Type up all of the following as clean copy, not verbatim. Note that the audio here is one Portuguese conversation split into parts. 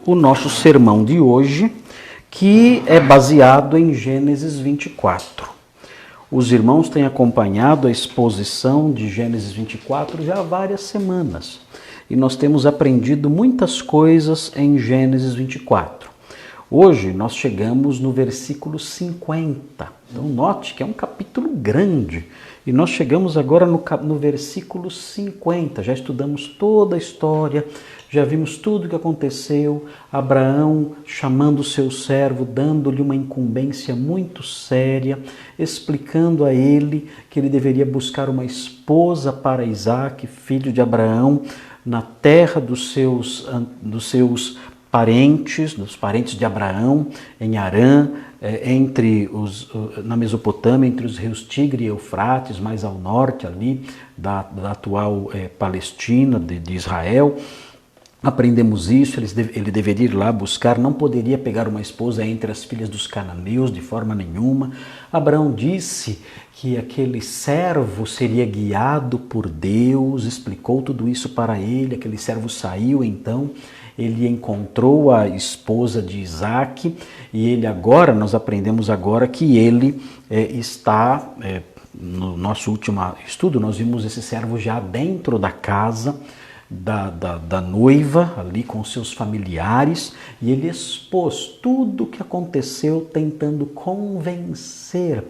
O nosso sermão de hoje, que é baseado em Gênesis 24. Os irmãos têm acompanhado a exposição de Gênesis 24 já há várias semanas e nós temos aprendido muitas coisas em Gênesis 24. Hoje nós chegamos no versículo 50. Então note que é um capítulo grande e nós chegamos agora no versículo 50. Já estudamos toda a história, já vimos tudo o que aconteceu. Abraão chamando o seu servo, dando-lhe uma incumbência muito séria, explicando a ele que ele deveria buscar uma esposa para Isaque, filho de Abraão, na terra dos seus parentes, dos parentes de Abraão, em Harã, na Mesopotâmia, entre os rios Tigre e Eufrates, mais ao norte ali da atual Palestina, de Israel. Aprendemos isso, ele deveria ir lá buscar, não poderia pegar uma esposa entre as filhas dos cananeus de forma nenhuma. Abraão disse que aquele servo seria guiado por Deus, explicou tudo isso para ele. Aquele servo saiu então, ele encontrou a esposa de Isaque e nós aprendemos agora que ele está, no nosso último estudo, nós vimos esse servo já dentro da casa da noiva, ali com seus familiares, e ele expôs tudo o que aconteceu, tentando convencer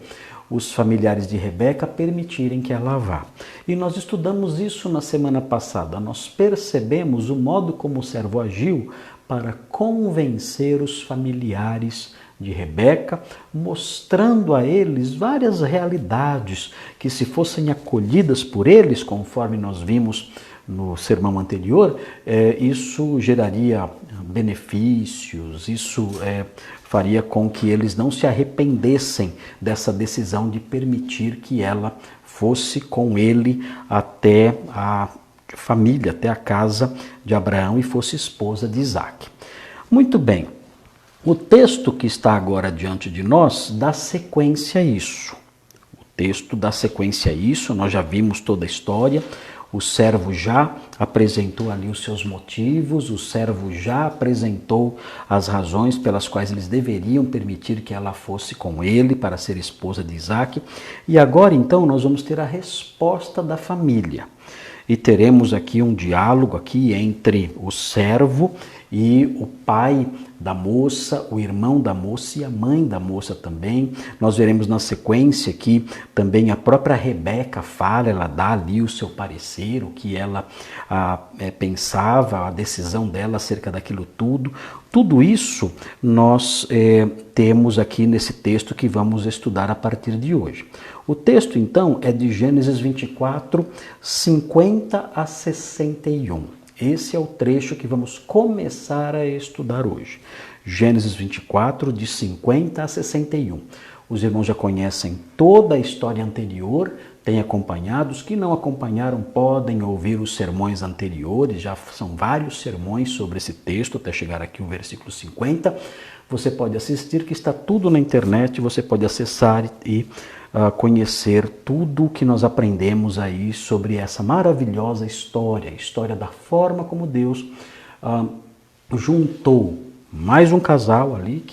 os familiares de Rebeca a permitirem que ela vá. E nós estudamos isso na semana passada. Nós percebemos o modo como o servo agiu para convencer os familiares de Rebeca, mostrando a eles várias realidades que, se fossem acolhidas por eles, conforme nós vimos no sermão anterior, isso geraria benefícios, isso faria com que eles não se arrependessem dessa decisão de permitir que ela fosse com ele até a família, até a casa de Abraão e fosse esposa de Isaque. Muito bem, o texto que está agora diante de nós dá sequência a isso. O texto dá sequência a isso, nós já vimos toda a história. O servo já apresentou ali os seus motivos, o servo já apresentou as razões pelas quais eles deveriam permitir que ela fosse com ele para ser esposa de Isaque. E agora então nós vamos ter a resposta da família. E teremos aqui um diálogo entre o servo e o pai da moça, o irmão da moça e a mãe da moça também. Nós veremos na sequência que também a própria Rebeca fala, ela dá ali o seu parecer, o que ela pensava, a decisão dela acerca daquilo tudo. Tudo isso nós temos aqui nesse texto que vamos estudar a partir de hoje. O texto, então, é de Gênesis 24, 50 a 61. Esse é o trecho que vamos começar a estudar hoje. Gênesis 24, de 50 a 61. Os irmãos já conhecem toda a história anterior, têm acompanhado. Os que não acompanharam podem ouvir os sermões anteriores, já são vários sermões sobre esse texto, até chegar aqui o versículo 50. Você pode assistir, que está tudo na internet, você pode acessar e conhecer tudo o que nós aprendemos aí sobre essa maravilhosa história, a história da forma como Deus juntou mais um casal ali,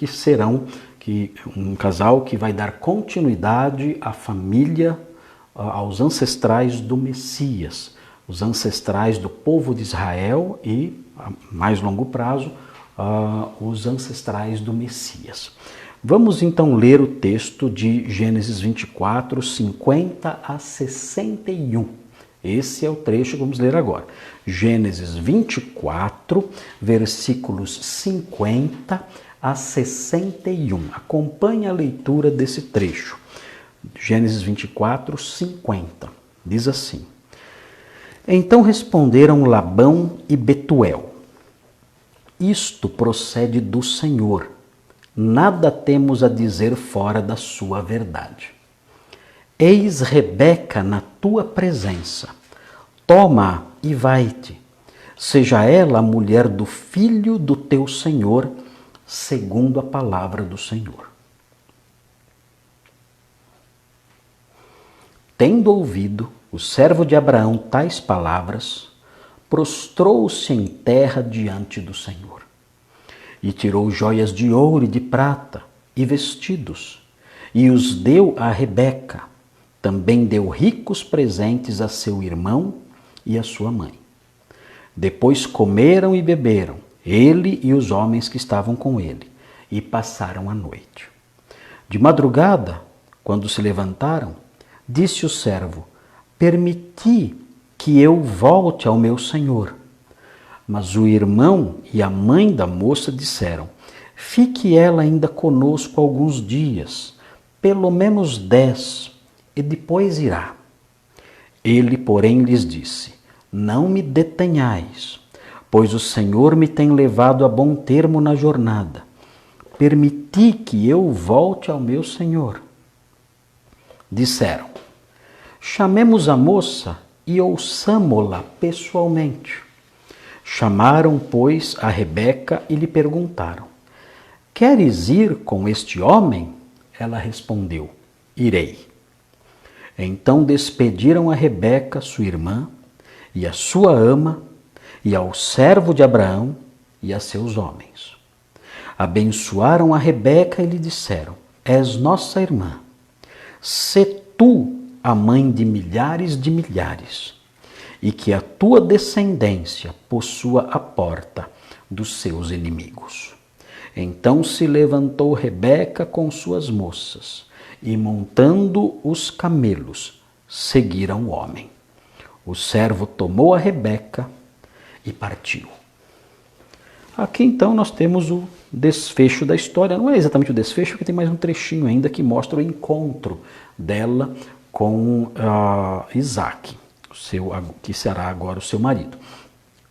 um casal que vai dar continuidade à família, aos ancestrais do Messias, os ancestrais do povo de Israel e, a mais longo prazo, os ancestrais do Messias. Vamos então ler o texto de Gênesis 24, 50 a 61. Esse é o trecho que vamos ler agora. Gênesis 24, versículos 50 a 61. Acompanhe a leitura desse trecho. Gênesis 24, 50. Diz assim: Então responderam Labão e Betuel: Isto procede do Senhor. Nada temos a dizer fora da sua verdade. Eis Rebeca na tua presença. Toma e vai-te. Seja ela a mulher do filho do teu senhor, segundo a palavra do Senhor. Tendo ouvido o servo de Abraão tais palavras, prostrou-se em terra diante do Senhor. E tirou joias de ouro e de prata e vestidos, e os deu a Rebeca. Também deu ricos presentes a seu irmão e a sua mãe. Depois comeram e beberam, ele e os homens que estavam com ele, e passaram a noite. De madrugada, quando se levantaram, disse o servo: permiti que eu volte ao meu senhor. Mas o irmão e a mãe da moça disseram: fique ela ainda conosco alguns dias, pelo menos 10, e depois irá. Ele, porém, lhes disse: não me detenhais, pois o Senhor me tem levado a bom termo na jornada. Permiti que eu volte ao meu senhor. Disseram: chamemos a moça e ouçamo-la pessoalmente. Chamaram, pois, a Rebeca e lhe perguntaram: queres ir com este homem? Ela respondeu: irei. Então despediram a Rebeca, sua irmã, e a sua ama, e ao servo de Abraão e a seus homens. Abençoaram a Rebeca e lhe disseram: és nossa irmã, sê tu a mãe de milhares, e que a tua descendência possua a porta dos seus inimigos. Então se levantou Rebeca com suas moças, e montando os camelos, seguiram o homem. O servo tomou a Rebeca e partiu. Aqui então nós temos o desfecho da história. Não é exatamente o desfecho, porque tem mais um trechinho ainda que mostra o encontro dela com Isaac, que será agora o seu marido.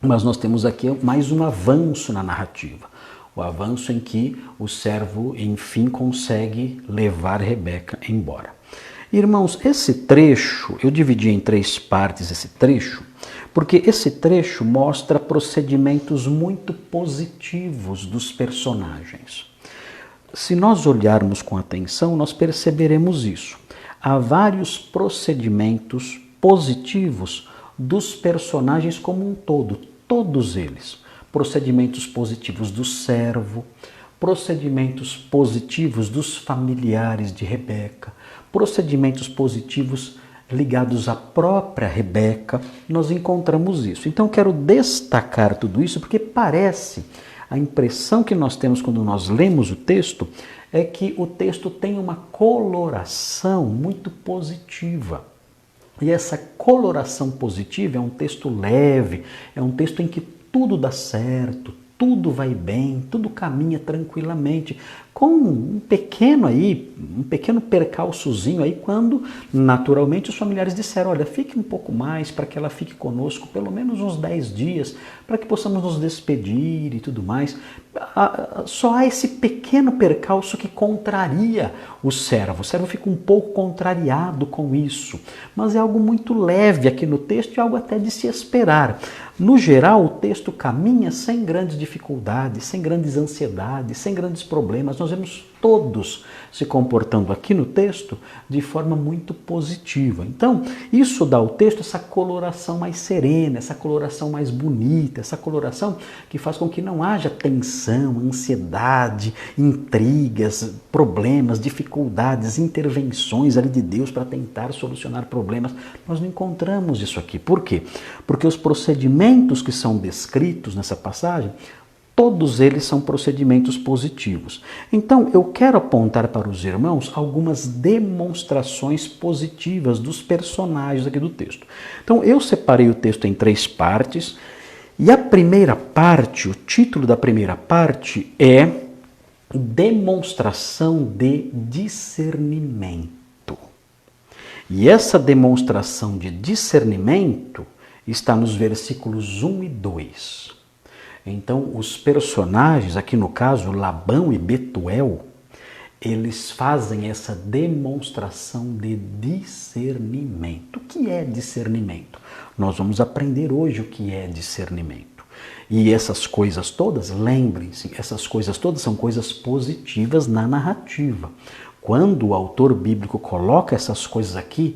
Mas nós temos aqui mais um avanço na narrativa. O avanço em que o servo, enfim, consegue levar Rebeca embora. Irmãos, esse trecho, eu dividi em 3 partes esse trecho, porque esse trecho mostra procedimentos muito positivos dos personagens. Se nós olharmos com atenção, nós perceberemos isso. Há vários procedimentos positivos dos personagens como um todo, todos eles. Procedimentos positivos do servo, procedimentos positivos dos familiares de Rebeca, procedimentos positivos ligados à própria Rebeca, nós encontramos isso. Então quero destacar tudo isso porque parece, a impressão que nós temos quando nós lemos o texto é que o texto tem uma coloração muito positiva. E essa coloração positiva é um texto leve, é um texto em que tudo dá certo, tudo vai bem, tudo caminha tranquilamente, com um pequeno percalçozinho aí, quando naturalmente os familiares disseram: olha, fique um pouco mais para que ela fique conosco, pelo menos uns 10 dias, para que possamos nos despedir e tudo mais. Só há esse pequeno percalço que contraria o servo. O servo fica um pouco contrariado com isso, mas é algo muito leve aqui no texto e algo até de se esperar. No geral, o texto caminha sem grandes dificuldades, sem grandes ansiedades, sem grandes problemas. Nós vemos todos se comportando aqui no texto de forma muito positiva. Então, isso dá ao texto essa coloração mais serena, essa coloração mais bonita, essa coloração que faz com que não haja tensão, ansiedade, intrigas, problemas, dificuldades, intervenções ali de Deus para tentar solucionar problemas. Nós não encontramos isso aqui. Por quê? Porque os procedimentos que são descritos nessa passagem, todos eles são procedimentos positivos. Então, eu quero apontar para os irmãos algumas demonstrações positivas dos personagens aqui do texto. Então, eu separei o texto em 3 partes, e a primeira parte, o título da primeira parte é Demonstração de Discernimento. E essa demonstração de discernimento está nos versículos 1 e 2. Então, os personagens, aqui no caso, Labão e Betuel, eles fazem essa demonstração de discernimento. O que é discernimento? Nós vamos aprender hoje o que é discernimento. E essas coisas todas, lembrem-se, essas coisas todas são coisas positivas na narrativa. Quando o autor bíblico coloca essas coisas aqui,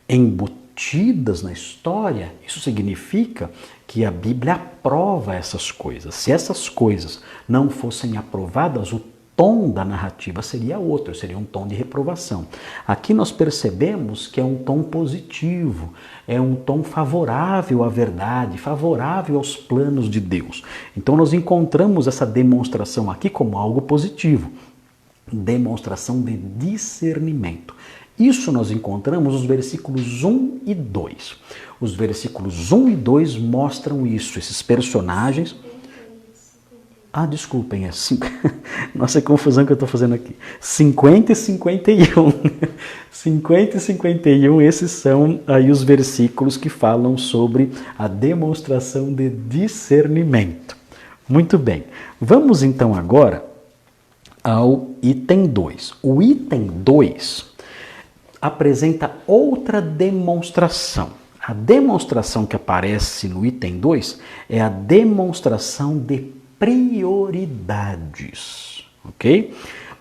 embutidas repetidas na história, isso significa que a Bíblia aprova essas coisas. Se essas coisas não fossem aprovadas, o tom da narrativa seria outro, seria um tom de reprovação. Aqui nós percebemos que é um tom positivo, é um tom favorável à verdade, favorável aos planos de Deus. Então nós encontramos essa demonstração aqui como algo positivo, demonstração de discernimento. Isso nós encontramos nos versículos 1 e 2. Os versículos 1 e 2 mostram isso, esses personagens. Desculpem, nossa, que confusão que eu estou fazendo aqui. 50 e 51. 50 e 51, esses são aí os versículos que falam sobre a demonstração de discernimento. Muito bem, vamos então agora ao item 2. O item 2 apresenta outra demonstração. A demonstração que aparece no item 2 é a demonstração de prioridades, ok?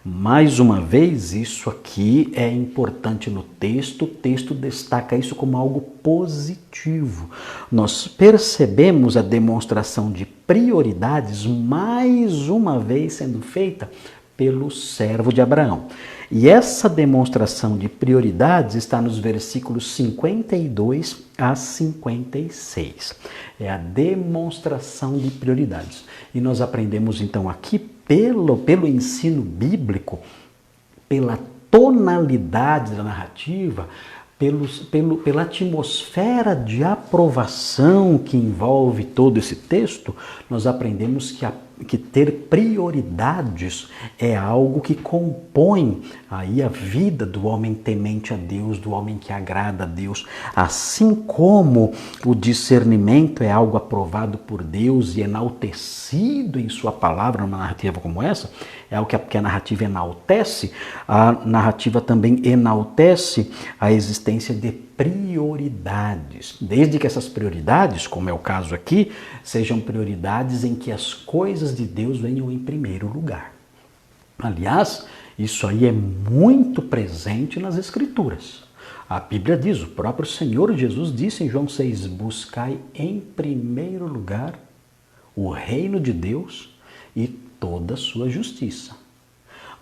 Mais uma vez, isso aqui é importante no texto, o texto destaca isso como algo positivo. Nós percebemos a demonstração de prioridades mais uma vez sendo feita pelo servo de Abraão. E essa demonstração de prioridades está nos versículos 52 a 56. É a demonstração de prioridades. E nós aprendemos então aqui pelo ensino bíblico, pela tonalidade da narrativa, pela atmosfera de aprovação que envolve todo esse texto, nós aprendemos que ter prioridades é algo que compõe aí a vida do homem temente a Deus, do homem que agrada a Deus. Assim como o discernimento é algo aprovado por Deus e enaltecido em sua palavra, numa narrativa como essa, é algo que a narrativa enaltece, a narrativa também enaltece a existência de prioridades, desde que essas prioridades, como é o caso aqui, sejam prioridades em que as coisas de Deus venham em primeiro lugar. Aliás, isso aí é muito presente nas Escrituras. A Bíblia diz, o próprio Senhor Jesus disse em João 6, buscai em primeiro lugar o reino de Deus e toda a sua justiça.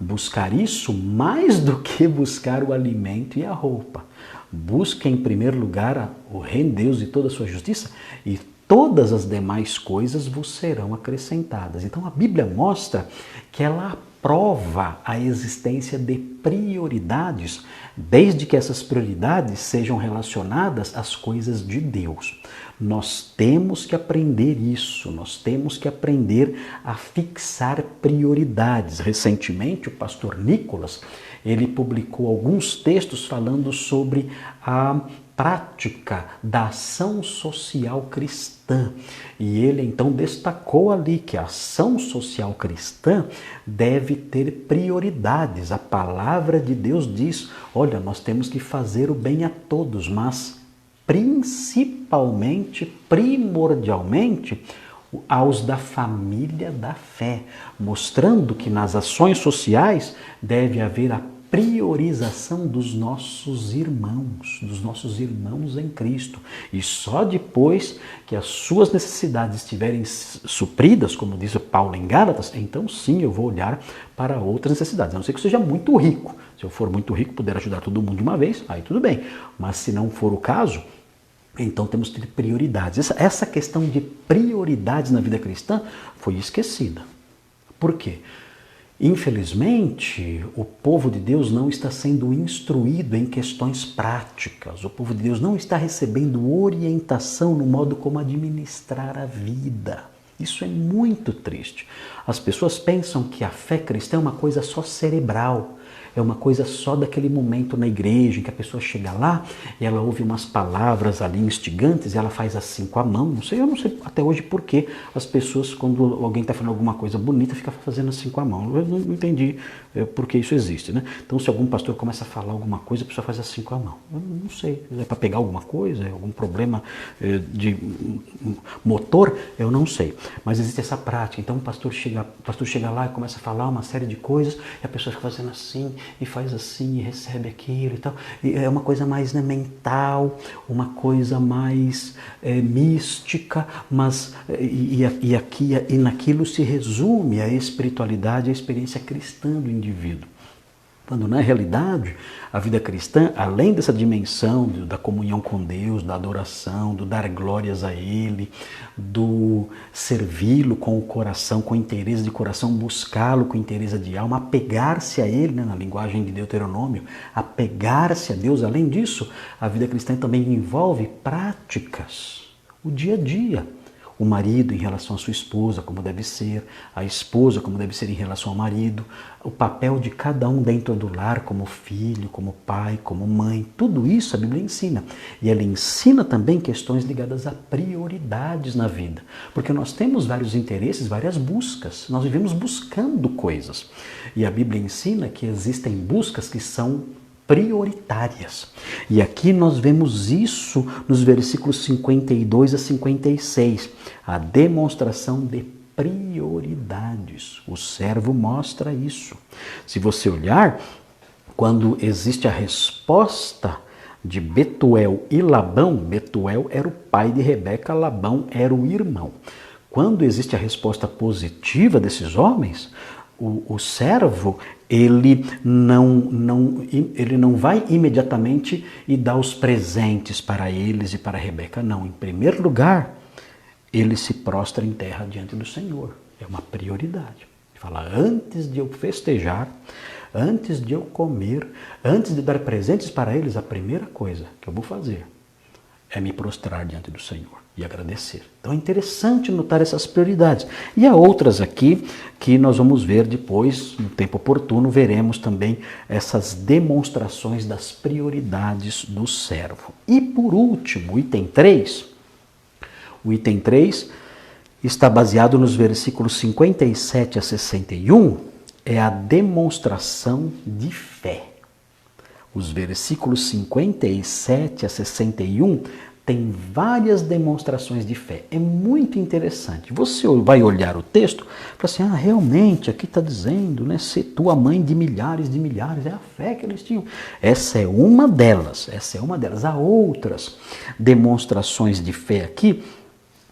Buscar isso mais do que buscar o alimento e a roupa. Busque em primeiro lugar o reino de Deus e toda a sua justiça e todas as demais coisas vos serão acrescentadas. Então a Bíblia mostra que ela aprova a existência de prioridades, desde que essas prioridades sejam relacionadas às coisas de Deus. Nós temos que aprender isso, nós temos que aprender a fixar prioridades. Recentemente, o pastor Nicolas, ele publicou alguns textos falando sobre a prática da ação social cristã. E ele então destacou ali que a ação social cristã deve ter prioridades. A palavra de Deus diz, olha, nós temos que fazer o bem a todos, mas principalmente, primordialmente, aos da família da fé, mostrando que nas ações sociais deve haver a priorização dos nossos irmãos em Cristo. E só depois que as suas necessidades estiverem supridas, como diz o Paulo em Gálatas, então sim eu vou olhar para outras necessidades. A não ser que eu seja muito rico. Se eu for muito rico, puder ajudar todo mundo de uma vez, aí tudo bem. Mas se não for o caso, então temos que ter prioridades. Essa questão de prioridades na vida cristã foi esquecida. Por quê? Infelizmente, o povo de Deus não está sendo instruído em questões práticas. O povo de Deus não está recebendo orientação no modo como administrar a vida. Isso é muito triste. As pessoas pensam que a fé cristã é uma coisa só cerebral. É uma coisa só daquele momento na igreja, em que a pessoa chega lá e ela ouve umas palavras ali instigantes e ela faz assim com a mão. Eu não sei até hoje por que as pessoas, quando alguém está falando alguma coisa bonita, ficam fazendo assim com a mão. Eu não entendi por que isso existe, né? Então, se algum pastor começa a falar alguma coisa, a pessoa faz assim com a mão. Eu não sei. É para pegar alguma coisa? É algum problema de motor? Eu não sei. Mas existe essa prática. Então, o pastor chega lá e começa a falar uma série de coisas e a pessoa fica fazendo assim. e faz assim, e recebe aquilo e tal. E é uma coisa mais, né, mental, uma coisa mais mística, mas e naquilo se resume a espiritualidade, a experiência cristã do indivíduo. Quando na realidade a vida cristã, além dessa dimensão da comunhão com Deus, da adoração, do dar glórias a Ele, do servi-lo com o coração, com interesse de coração, buscá-lo com interesse de alma, apegar-se a Ele, né, na linguagem de Deuteronômio, apegar-se a Deus. Além disso, a vida cristã também envolve práticas, o dia a dia. O marido em relação à sua esposa, como deve ser, a esposa, como deve ser em relação ao marido, o papel de cada um dentro do lar, como filho, como pai, como mãe, tudo isso a Bíblia ensina. E ela ensina também questões ligadas a prioridades na vida, porque nós temos vários interesses, várias buscas, nós vivemos buscando coisas. E a Bíblia ensina que existem buscas que são prioritárias. E aqui nós vemos isso nos versículos 52 a 56, a demonstração de prioridades. O servo mostra isso. Se você olhar, quando existe a resposta de Betuel e Labão, Betuel era o pai de Rebeca, Labão era o irmão. Quando existe a resposta positiva desses homens, o servo, ele não vai imediatamente e dar os presentes para eles e para Rebeca, não. Em primeiro lugar, ele se prostra em terra diante do Senhor. É uma prioridade. Ele fala, antes de eu festejar, antes de eu comer, antes de dar presentes para eles, a primeira coisa que eu vou fazer é me prostrar diante do Senhor e agradecer. Então é interessante notar essas prioridades. E há outras aqui que nós vamos ver depois, no tempo oportuno, veremos também essas demonstrações das prioridades do servo. E por último, o item 3. O item 3 está baseado nos versículos 57 a 61, é a demonstração de fé. Os versículos 57 a 61 tem várias demonstrações de fé. É muito interessante. Você vai olhar o texto e fala assim, realmente, aqui está dizendo, né, ser tua mãe de milhares, é a fé que eles tinham. Essa é uma delas. Há outras demonstrações de fé aqui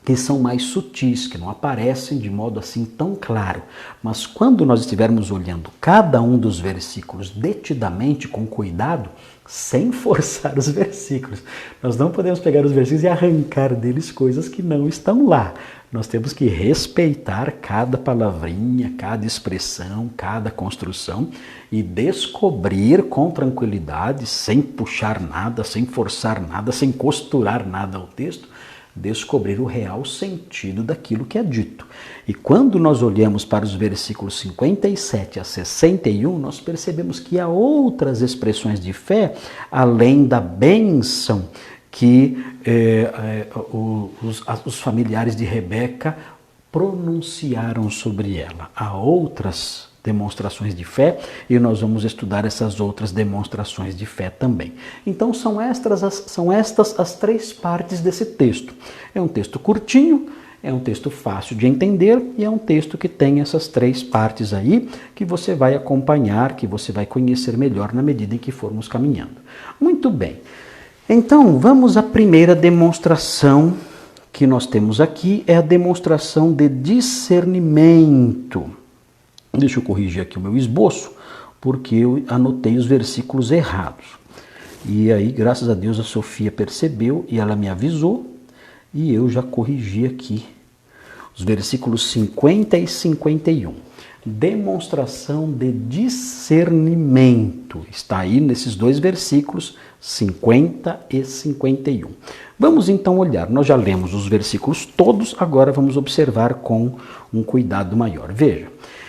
que são mais sutis, que não aparecem de modo assim tão claro. Mas quando nós estivermos olhando cada um dos versículos detidamente, com cuidado, sem forçar os versículos, nós não podemos pegar os versículos e arrancar deles coisas que não estão lá. Nós temos que respeitar cada palavrinha, cada expressão, cada construção e descobrir com tranquilidade, sem puxar nada, sem forçar nada, sem costurar nada ao texto, descobrir o real sentido daquilo que é dito. E quando nós olhamos para os versículos 57 a 61, nós percebemos que há outras expressões de fé, além da bênção que os familiares de Rebeca pronunciaram sobre ela. Há outras demonstrações de fé e nós vamos estudar essas outras demonstrações de fé também. Então são estas as três partes desse texto. É um texto curtinho, é um texto fácil de entender e é um texto que tem essas três partes aí que você vai acompanhar, que você vai conhecer melhor na medida em que formos caminhando. Muito bem. Então vamos à primeira demonstração que nós temos aqui, é a demonstração de discernimento. Deixa eu corrigir aqui o meu esboço, porque eu anotei os versículos errados. E aí, graças a Deus, a Sofia percebeu e ela me avisou, e eu já corrigi aqui os versículos 50 e 51. Demonstração de discernimento. Está aí nesses dois versículos, 50 e 51. Vamos então olhar. Nós já lemos os versículos todos, agora vamos observar com um cuidado maior. Veja.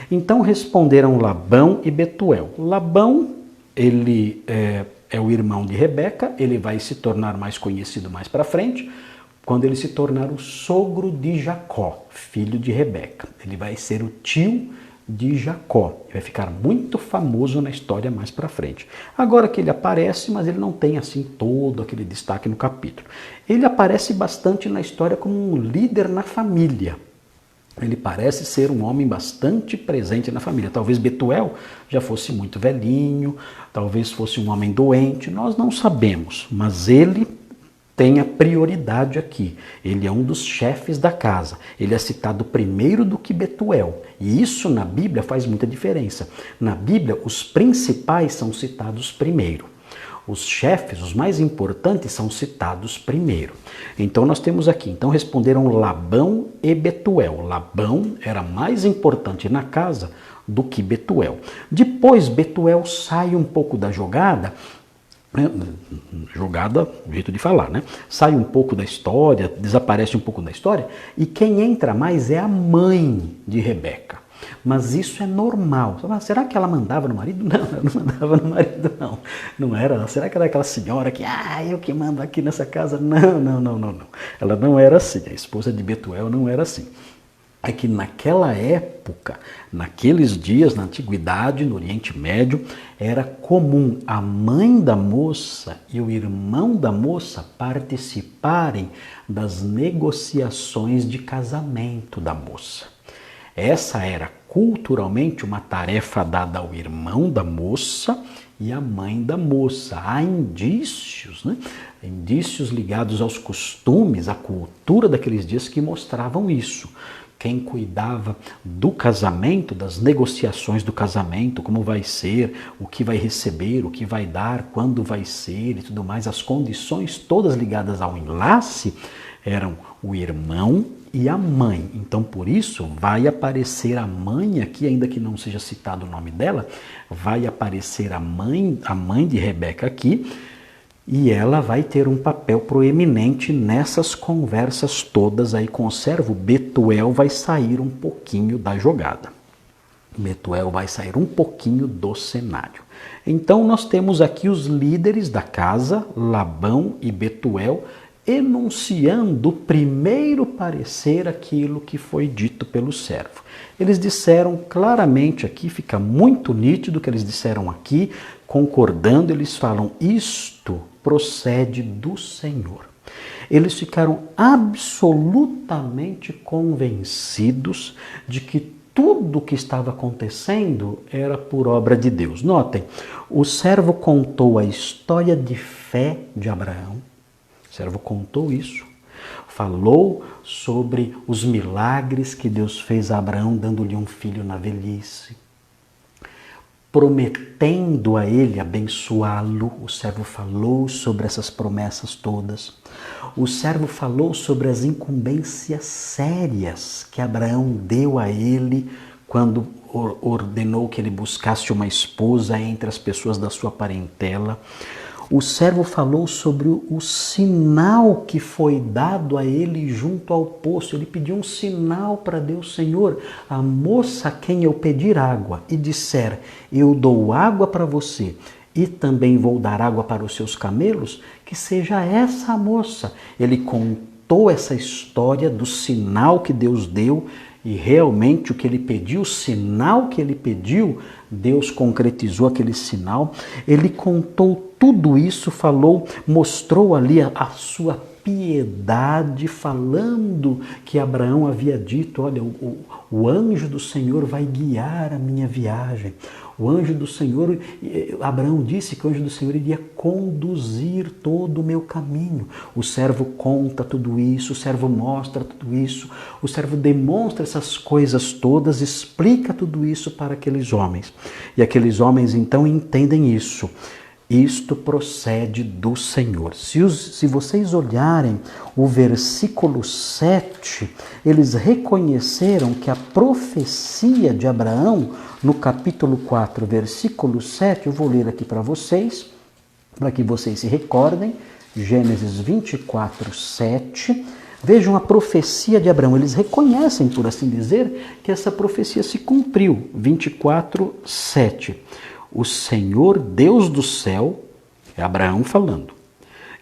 Então responderam Labão e Betuel. Labão, ele é o irmão de Rebeca, ele vai se tornar mais conhecido mais para frente, quando ele se tornar o sogro de Jacó, filho de Rebeca. Ele vai ser o tio de Jacó. Ele vai ficar muito famoso na história mais para frente. Agora que ele aparece, mas ele não tem assim todo aquele destaque no capítulo. Ele aparece bastante na história como um líder na família. Ele parece ser um homem bastante presente na família. Talvez Betuel já fosse muito velhinho, talvez fosse um homem doente, nós não sabemos, mas ele tem a prioridade aqui. Ele é um dos chefes da casa. Ele é citado primeiro do que Betuel. E isso na Bíblia faz muita diferença. Na Bíblia, os principais são citados primeiro. Os chefes, os mais importantes, são citados primeiro. Então nós temos aqui, então responderam Labão e Betuel. Labão era mais importante na casa do que Betuel. Depois Betuel sai um pouco da jogada, jeito de falar, né? Sai um pouco da história, desaparece um pouco da história, e quem entra mais é a mãe de Rebeca. Mas isso é normal. Será que ela mandava no marido? Não, ela não mandava no marido, não. Não era. Será que era aquela senhora que, eu que mando aqui nessa casa? Não. Ela não era assim. A esposa de Betuel não era assim. É que naquela época, naqueles dias, na antiguidade, no Oriente Médio, era comum a mãe da moça e o irmão da moça participarem das negociações de casamento da moça. Essa era culturalmente uma tarefa dada ao irmão da moça e à mãe da moça. Há indícios, né? Indícios ligados aos costumes, à cultura daqueles dias que mostravam isso. Quem cuidava do casamento, das negociações do casamento, como vai ser, o que vai receber, o que vai dar, quando vai ser e tudo mais, as condições todas ligadas ao enlace eram o irmão e a mãe. Então, por isso, vai aparecer a mãe aqui, ainda que não seja citado o nome dela, vai aparecer a mãe de Rebeca aqui, e ela vai ter um papel proeminente nessas conversas todas aí com o servo. Betuel vai sair um pouquinho da jogada. Betuel vai sair um pouquinho do cenário. Então, nós temos aqui os líderes da casa, Labão e Betuel, enunciando primeiro parecer aquilo que foi dito pelo servo. Eles disseram claramente aqui, fica muito nítido o que eles disseram aqui, concordando, eles falam, isto procede do Senhor. Eles ficaram absolutamente convencidos de que tudo o que estava acontecendo era por obra de Deus. Notem, o servo contou a história de fé de Abraão. O servo contou isso, falou sobre os milagres que Deus fez a Abraão, dando-lhe um filho na velhice, prometendo a ele abençoá-lo. O servo falou sobre essas promessas todas. O servo falou sobre as incumbências sérias que Abraão deu a ele quando ordenou que ele buscasse uma esposa entre as pessoas da sua parentela. O servo falou sobre o sinal que foi dado a ele junto ao poço. Ele pediu um sinal para Deus. Senhor, a moça a quem eu pedir água e disser, eu dou água para você e também vou dar água para os seus camelos, que seja essa a moça. Ele contou essa história do sinal que Deus deu e realmente o que ele pediu, o sinal que ele pediu, Deus concretizou aquele sinal. Ele contou tudo isso, falou, mostrou ali a sua piedade, falando que Abraão havia dito, olha, o anjo do Senhor vai guiar a minha viagem. O anjo do Senhor, Abraão disse que o anjo do Senhor iria conduzir todo o meu caminho. O servo conta tudo isso, o servo mostra tudo isso, o servo demonstra essas coisas todas, explica tudo isso para aqueles homens. E aqueles homens então entendem isso. Isto procede do Senhor. Se vocês olharem o versículo 7, eles reconheceram que a profecia de Abraão, no capítulo 4, versículo 7, eu vou ler aqui para vocês, para que vocês se recordem, Gênesis 24, 7, vejam a profecia de Abraão, eles reconhecem, por assim dizer, que essa profecia se cumpriu, 24, 7. O Senhor Deus do céu, é Abraão falando,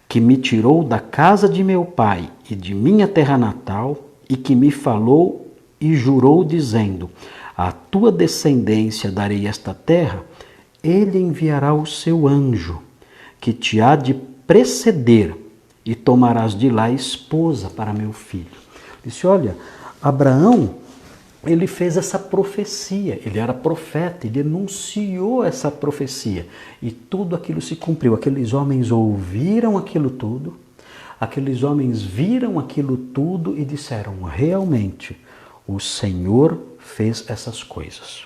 que me tirou da casa de meu pai e de minha terra natal, e que me falou e jurou dizendo, a tua descendência darei esta terra, ele enviará o seu anjo, que te há de preceder, e tomarás de lá esposa para meu filho. Disse, olha, Abraão ele fez essa profecia, ele era profeta, ele anunciou essa profecia e tudo aquilo se cumpriu. Aqueles homens ouviram aquilo tudo, aqueles homens viram aquilo tudo e disseram: realmente, o Senhor fez essas coisas.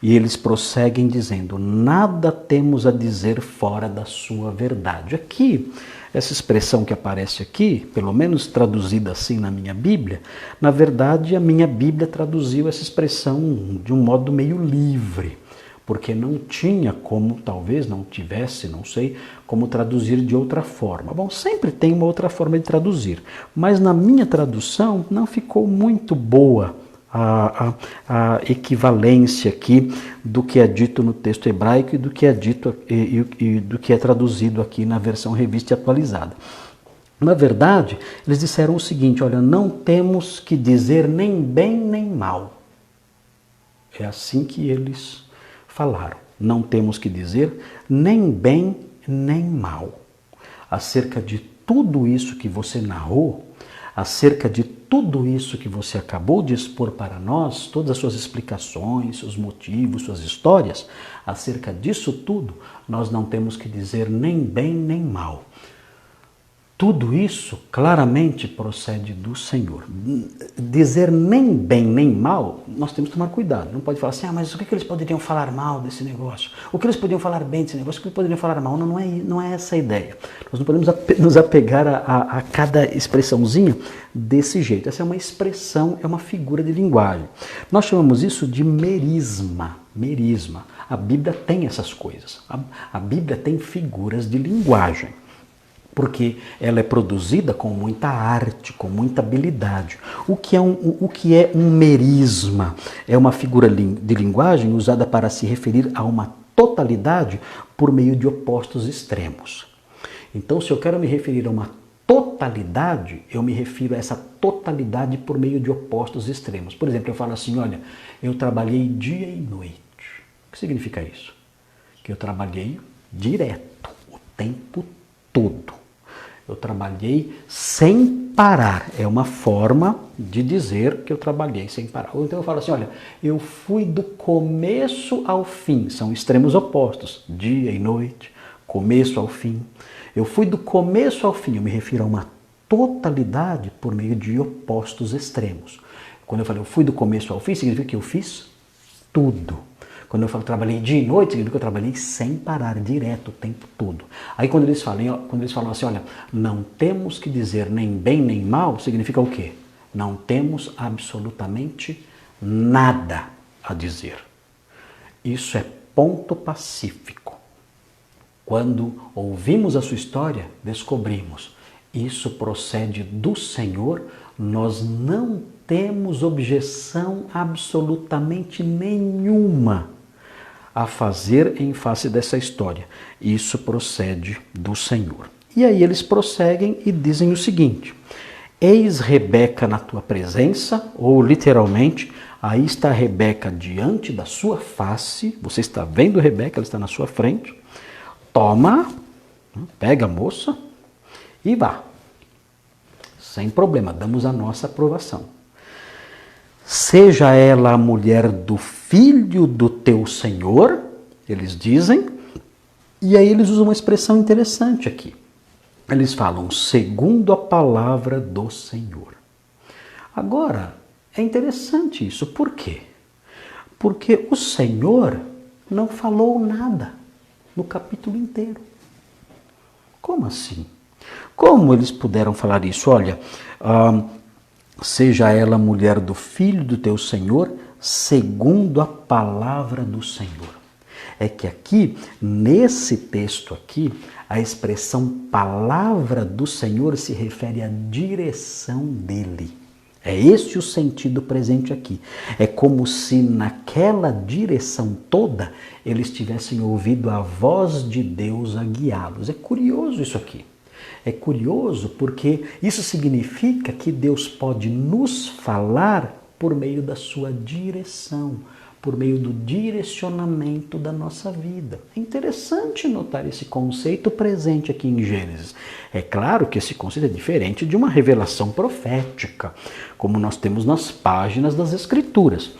E eles prosseguem dizendo: nada temos a dizer fora da sua verdade. Aqui, essa expressão que aparece aqui, pelo menos traduzida assim na minha Bíblia, na verdade a minha Bíblia traduziu essa expressão de um modo meio livre, porque não tinha como, talvez não tivesse, não sei, como traduzir de outra forma. Bom, sempre tem uma outra forma de traduzir, mas na minha tradução não ficou muito boa a equivalência aqui do que é dito no texto hebraico e do que é dito e do que é traduzido aqui na versão revista e atualizada. Na verdade, eles disseram o seguinte: olha, não temos que dizer nem bem nem mal. É assim que eles falaram. Não temos que dizer nem bem nem mal. Acerca de tudo isso que você narrou, acerca de tudo isso que você acabou de expor para nós, todas as suas explicações, seus motivos, suas histórias, acerca disso tudo, nós não temos que dizer nem bem nem mal. Tudo isso claramente procede do Senhor. Dizer nem bem nem mal, nós temos que tomar cuidado. Não pode falar assim: mas o que eles poderiam falar mal desse negócio? O que eles poderiam falar bem desse negócio? O que eles poderiam falar mal? Não é essa a ideia. Nós não podemos nos apegar a cada expressãozinha desse jeito. Essa é uma expressão, é uma figura de linguagem. Nós chamamos isso de merisma. Merisma. A Bíblia tem essas coisas. A Bíblia tem figuras de linguagem, porque ela é produzida com muita arte, com muita habilidade. O que é um merisma? É uma figura de linguagem usada para se referir a uma totalidade por meio de opostos extremos. Então, se eu quero me referir a uma totalidade, eu me refiro a essa totalidade por meio de opostos extremos. Por exemplo, eu falo assim: olha, eu trabalhei dia e noite. O que significa isso? Que eu trabalhei direto, o tempo todo. Eu trabalhei sem parar. É uma forma de dizer que eu trabalhei sem parar. Ou então eu falo assim: olha, eu fui do começo ao fim. São extremos opostos. Dia e noite, começo ao fim. Eu fui do começo ao fim. Eu me refiro a uma totalidade por meio de opostos extremos. Quando eu falo eu fui do começo ao fim, significa que eu fiz tudo. Quando eu falo trabalhei dia e noite, significa que eu trabalhei sem parar, direto, o tempo todo. Aí quando eles falam assim: olha, não temos que dizer nem bem nem mal, significa o quê? Não temos absolutamente nada a dizer. Isso é ponto pacífico. Quando ouvimos a sua história, descobrimos: isso procede do Senhor, nós não temos objeção absolutamente nenhuma a fazer em face dessa história. Isso procede do Senhor. E aí eles prosseguem e dizem o seguinte: eis Rebeca na tua presença, ou literalmente, aí está Rebeca diante da sua face, você está vendo Rebeca, ela está na sua frente, toma, pega a moça e vá. Sem problema, damos a nossa aprovação. Seja ela a mulher do filho do teu Senhor, eles dizem, e aí eles usam uma expressão interessante aqui. Eles falam, segundo a palavra do Senhor. Agora, é interessante isso. Por quê? Porque o Senhor não falou nada no capítulo inteiro. Como assim? Como eles puderam falar isso? Olha, seja ela mulher do filho do teu Senhor, segundo a palavra do Senhor. É que aqui, nesse texto aqui, a expressão palavra do Senhor se refere à direção dele. É esse o sentido presente aqui. É como se naquela direção toda eles tivessem ouvido a voz de Deus a guiá-los. É curioso isso aqui. É curioso porque isso significa que Deus pode nos falar por meio da sua direção, por meio do direcionamento da nossa vida. É interessante notar esse conceito presente aqui em Gênesis. É claro que esse conceito é diferente de uma revelação profética, como nós temos nas páginas das Escrituras.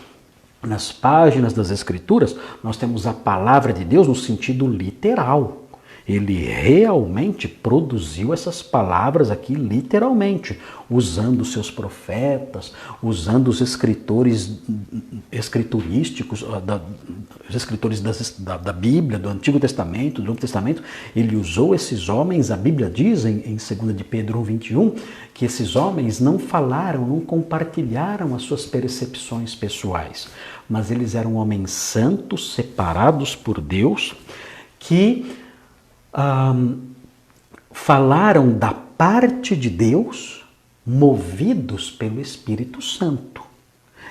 Nas páginas das Escrituras, nós temos a palavra de Deus no sentido literal. Ele realmente produziu essas palavras aqui literalmente, usando os seus profetas, usando os escritores escriturísticos, os escritores da Bíblia, do Antigo Testamento, do Novo Testamento. Ele usou esses homens, a Bíblia diz em 2 de Pedro 1:21, que esses homens não falaram, não compartilharam as suas percepções pessoais, mas eles eram homens santos, separados por Deus, que falaram da parte de Deus, movidos pelo Espírito Santo.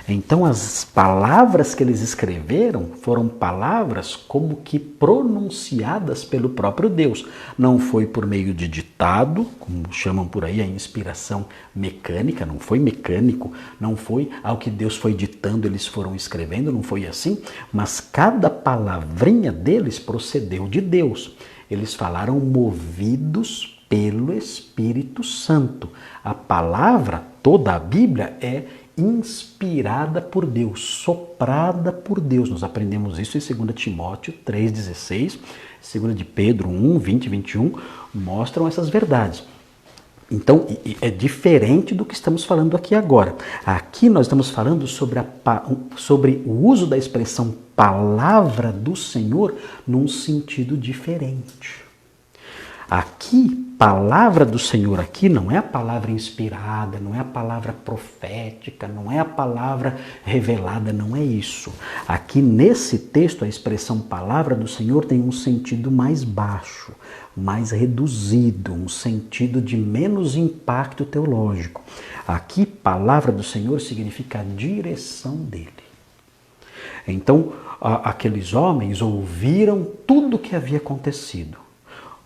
Então as palavras que eles escreveram foram palavras como que pronunciadas pelo próprio Deus. Não foi por meio de ditado, como chamam por aí a inspiração mecânica, não foi mecânico, não foi ao que Deus foi ditando, eles foram escrevendo, não foi assim, mas cada palavrinha deles procedeu de Deus. Eles falaram movidos pelo Espírito Santo. A palavra, toda a Bíblia, é inspirada por Deus, soprada por Deus. Nós aprendemos isso em 2 Timóteo 3,16, 2 de Pedro 1, 20 e 21, mostram essas verdades. Então, é diferente do que estamos falando aqui agora. Aqui nós estamos falando sobre o uso da expressão palavra do Senhor num sentido diferente. Aqui, palavra do Senhor aqui não é a palavra inspirada, não é a palavra profética, não é a palavra revelada, não é isso. Aqui nesse texto a expressão palavra do Senhor tem um sentido mais baixo, mais reduzido, um sentido de menos impacto teológico. Aqui, palavra do Senhor significa a direção dele. Então, aqueles homens ouviram tudo o que havia acontecido.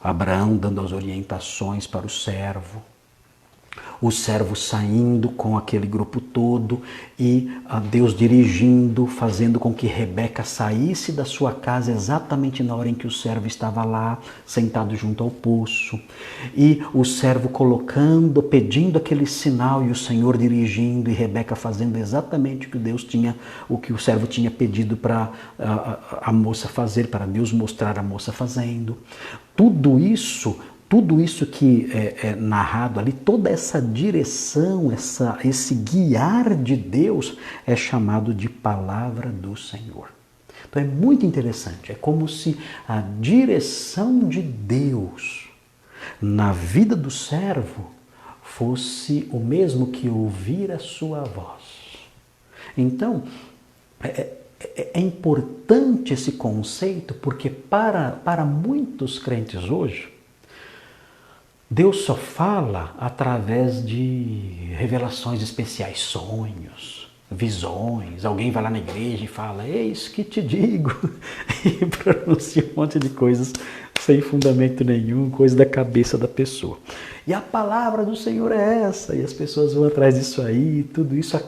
Abraão dando as orientações para o servo saindo com aquele grupo todo e Deus dirigindo, fazendo com que Rebeca saísse da sua casa exatamente na hora em que o servo estava lá, sentado junto ao poço. E o servo pedindo aquele sinal e o Senhor dirigindo e Rebeca fazendo exatamente o que o servo tinha pedido para a moça fazer, para Deus mostrar a moça fazendo. Tudo isso que é narrado ali, toda essa direção, esse guiar de Deus é chamado de palavra do Senhor. Então é muito interessante, é como se a direção de Deus na vida do servo fosse o mesmo que ouvir a sua voz. Então, é importante esse conceito porque para muitos crentes hoje, Deus só fala através de revelações especiais, sonhos, visões. Alguém vai lá na igreja e fala, eis que te digo, e pronuncia um monte de coisas sem fundamento nenhum, coisa da cabeça da pessoa. E a palavra do Senhor é essa, e as pessoas vão atrás disso aí, e tudo isso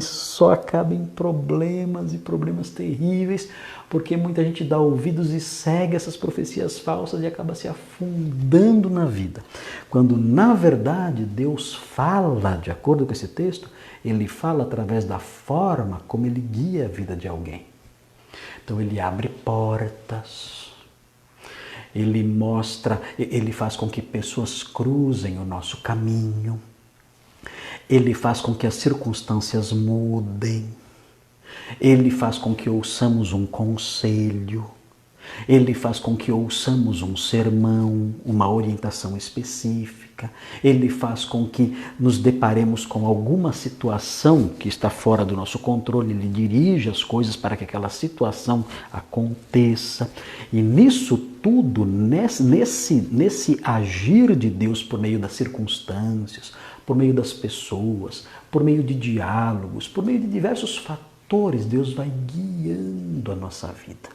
só acaba em problemas e problemas terríveis, porque muita gente dá ouvidos e segue essas profecias falsas e acaba se afundando na vida. Quando, na verdade, Deus fala, de acordo com esse texto, Ele fala através da forma como Ele guia a vida de alguém. Então, Ele abre portas, Ele faz com que pessoas cruzem o nosso caminho, Ele faz com que as circunstâncias mudem, Ele faz com que ouçamos um conselho, Ele faz com que ouçamos um sermão, uma orientação específica, Ele faz com que nos deparemos com alguma situação que está fora do nosso controle, Ele dirige as coisas para que aquela situação aconteça. E nisso tudo, nesse agir de Deus por meio das circunstâncias, por meio das pessoas, por meio de diálogos, por meio de diversos fatores, Deus vai guiando a nossa vida.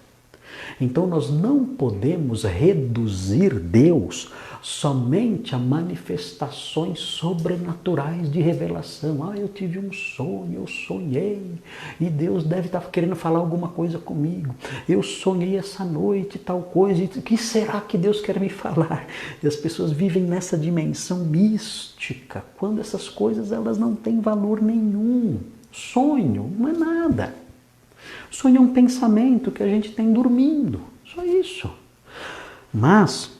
Então nós não podemos reduzir Deus somente a manifestações sobrenaturais de revelação. Eu tive um sonho, eu sonhei, e Deus deve estar querendo falar alguma coisa comigo. Eu sonhei essa noite tal coisa, e o que será que Deus quer me falar? E as pessoas vivem nessa dimensão mística, quando essas coisas elas não têm valor nenhum. Sonho não é nada. Sonho é um pensamento que a gente tem dormindo, só isso. Mas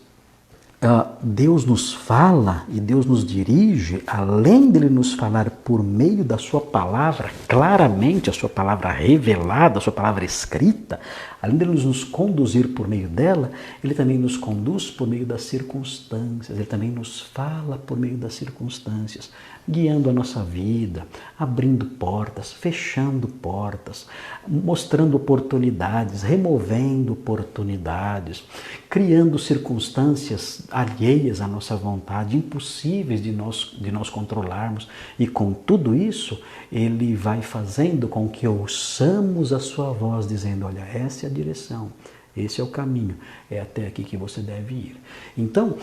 Deus nos fala e Deus nos dirige, além dele nos falar por meio da sua palavra, claramente a sua palavra revelada, a sua palavra escrita, além dele nos conduzir por meio dela, ele também nos conduz por meio das circunstâncias, ele também nos fala por meio das circunstâncias, guiando a nossa vida, abrindo portas, fechando portas, mostrando oportunidades, removendo oportunidades, criando circunstâncias alheias à nossa vontade, impossíveis de nós controlarmos. E com tudo isso, ele vai fazendo com que ouçamos a sua voz, dizendo, olha, essa é a direção, esse é o caminho, é até aqui que você deve ir. Então,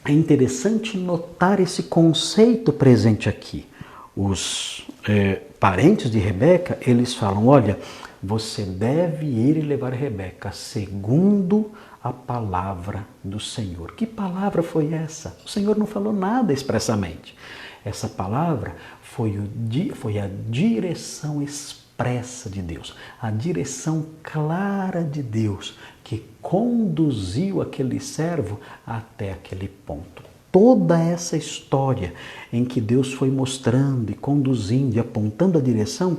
é interessante notar esse conceito presente aqui. Os parentes de Rebeca, eles falam, olha, você deve ir e levar Rebeca segundo a palavra do Senhor. Que palavra foi essa? O Senhor não falou nada expressamente. Essa palavra foi a direção expressa de Deus, a direção clara de Deus, que conduziu aquele servo até aquele ponto. Toda essa história em que Deus foi mostrando e conduzindo e apontando a direção,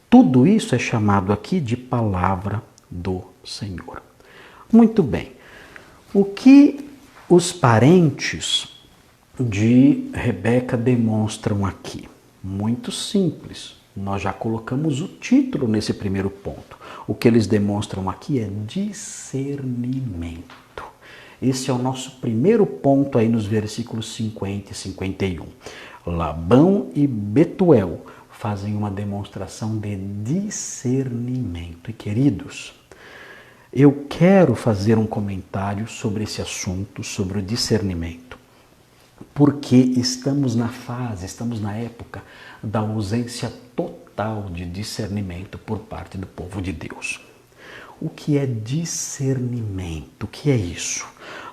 tudo isso é chamado aqui de palavra do Senhor. Muito bem. O que os parentes de Rebeca demonstram aqui? Muito simples. Nós já colocamos o título nesse primeiro ponto. O que eles demonstram aqui é discernimento. Esse é o nosso primeiro ponto aí nos versículos 50 e 51. Labão e Betuel fazem uma demonstração de discernimento. E queridos, eu quero fazer um comentário sobre esse assunto, sobre o discernimento, porque estamos na época da ausência total de discernimento por parte do povo de Deus. O que é discernimento? O que é isso?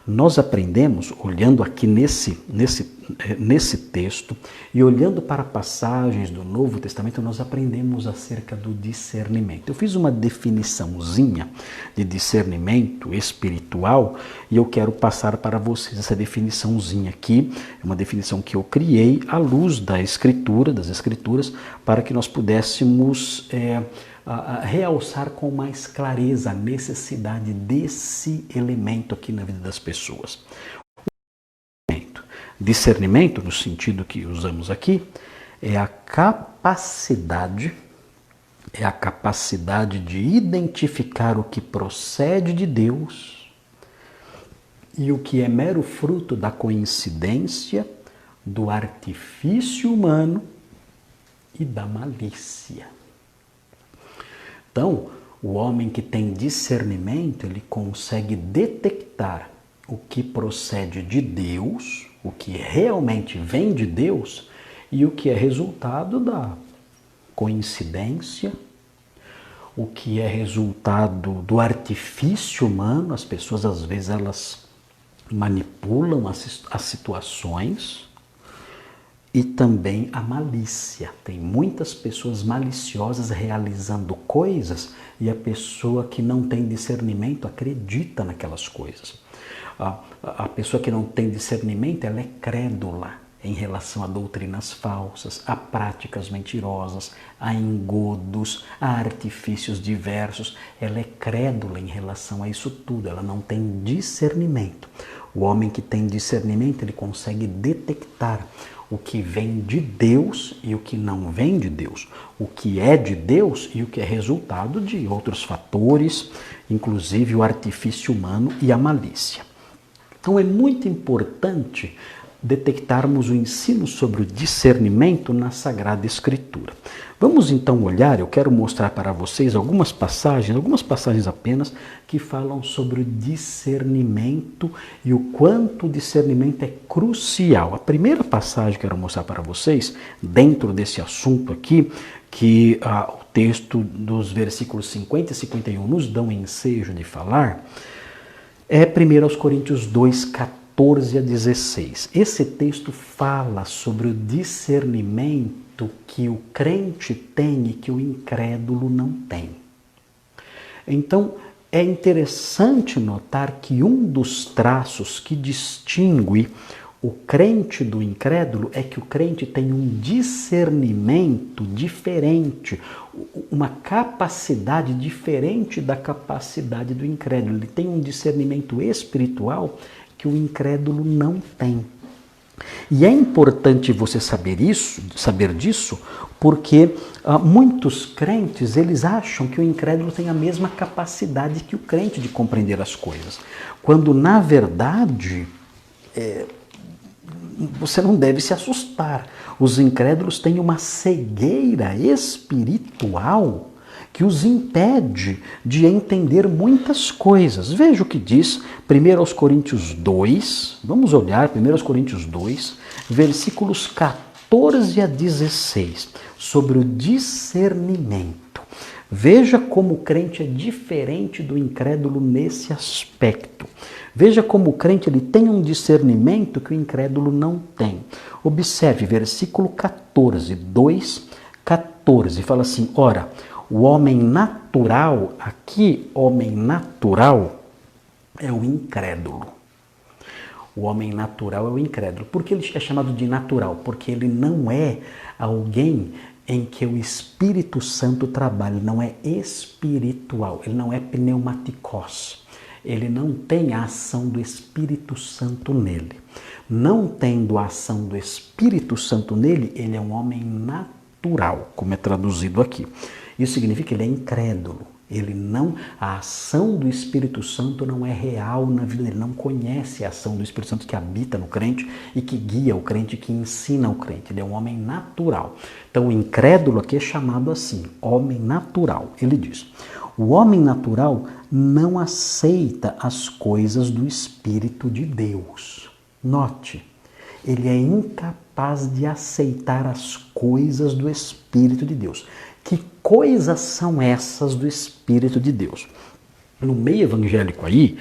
Nós aprendemos, olhando aqui nesse texto e olhando para passagens do Novo Testamento, nós aprendemos acerca do discernimento. Eu fiz uma definiçãozinha de discernimento espiritual e eu quero passar para vocês essa definiçãozinha aqui. É uma definição que eu criei à luz das Escrituras, para que nós pudéssemos realçar com mais clareza a necessidade desse elemento aqui na vida das pessoas. Discernimento, no sentido que usamos aqui, é a capacidade de identificar o que procede de Deus e o que é mero fruto da coincidência, do artifício humano e da malícia. Então, o homem que tem discernimento, ele consegue detectar o que procede de Deus, o que realmente vem de Deus e o que é resultado da coincidência, o que é resultado do artifício humano. As pessoas, às vezes, elas manipulam as situações, e também a malícia. Tem muitas pessoas maliciosas realizando coisas e a pessoa que não tem discernimento acredita naquelas coisas. A pessoa que não tem discernimento, ela é crédula em relação a doutrinas falsas, a práticas mentirosas, a engodos, a artifícios diversos. Ela é crédula em relação a isso tudo, ela não tem discernimento. O homem que tem discernimento, ele consegue detectar o que vem de Deus e o que não vem de Deus, o que é de Deus e o que é resultado de outros fatores, inclusive o artifício humano e a malícia. Então é muito importante detectarmos o ensino sobre o discernimento na Sagrada Escritura. Vamos então olhar, eu quero mostrar para vocês algumas passagens apenas, que falam sobre o discernimento e o quanto o discernimento é crucial. A primeira passagem que eu quero mostrar para vocês, dentro desse assunto aqui, que o texto dos versículos 50 e 51 nos dão ensejo de falar, é 1 Coríntios 2, 14 a 16. Esse texto fala sobre o discernimento que o crente tem e que o incrédulo não tem. Então, é interessante notar que um dos traços que distingue o crente do incrédulo é que o crente tem um discernimento diferente, uma capacidade diferente da capacidade do incrédulo. Ele tem um discernimento espiritual que o incrédulo não tem. E é importante você saber disso, porque muitos crentes, eles acham que o incrédulo tem a mesma capacidade que o crente de compreender as coisas, quando na verdade você não deve se assustar. Os incrédulos têm uma cegueira espiritual que os impede de entender muitas coisas. Veja o que diz 1 Coríntios 2, vamos olhar 1 Coríntios 2, versículos 14 a 16, sobre o discernimento. Veja como o crente é diferente do incrédulo nesse aspecto. Veja como o crente ele tem um discernimento que o incrédulo não tem. Observe, versículo 14, 2, 14, fala assim, ora, o homem natural, aqui, homem natural, é o incrédulo. O homem natural é o incrédulo. Por que ele é chamado de natural? Porque ele não é alguém em que o Espírito Santo trabalha, ele não é espiritual, ele não é pneumatikos. Ele não tem a ação do Espírito Santo nele. Não tendo a ação do Espírito Santo nele, ele é um homem natural, como é traduzido aqui. Isso significa que ele é incrédulo. A ação do Espírito Santo não é real na vida dele, não conhece a ação do Espírito Santo que habita no crente e que guia o crente, que ensina o crente. Ele é um homem natural. Então o incrédulo aqui é chamado assim, homem natural. Ele diz, o homem natural não aceita as coisas do Espírito de Deus. Note, ele é incapaz de aceitar as coisas do Espírito de Deus. Que coisas são essas do Espírito de Deus? No meio evangélico aí,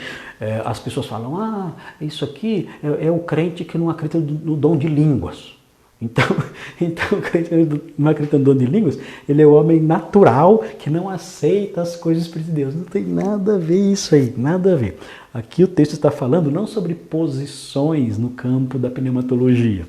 as pessoas falam, isso aqui é o crente que não acredita no dom de línguas. Então o crente que não acredita no dom de línguas, ele é o homem natural que não aceita as coisas do Espírito de Deus. Não tem nada a ver isso aí, nada a ver. Aqui o texto está falando não sobre posições no campo da pneumatologia.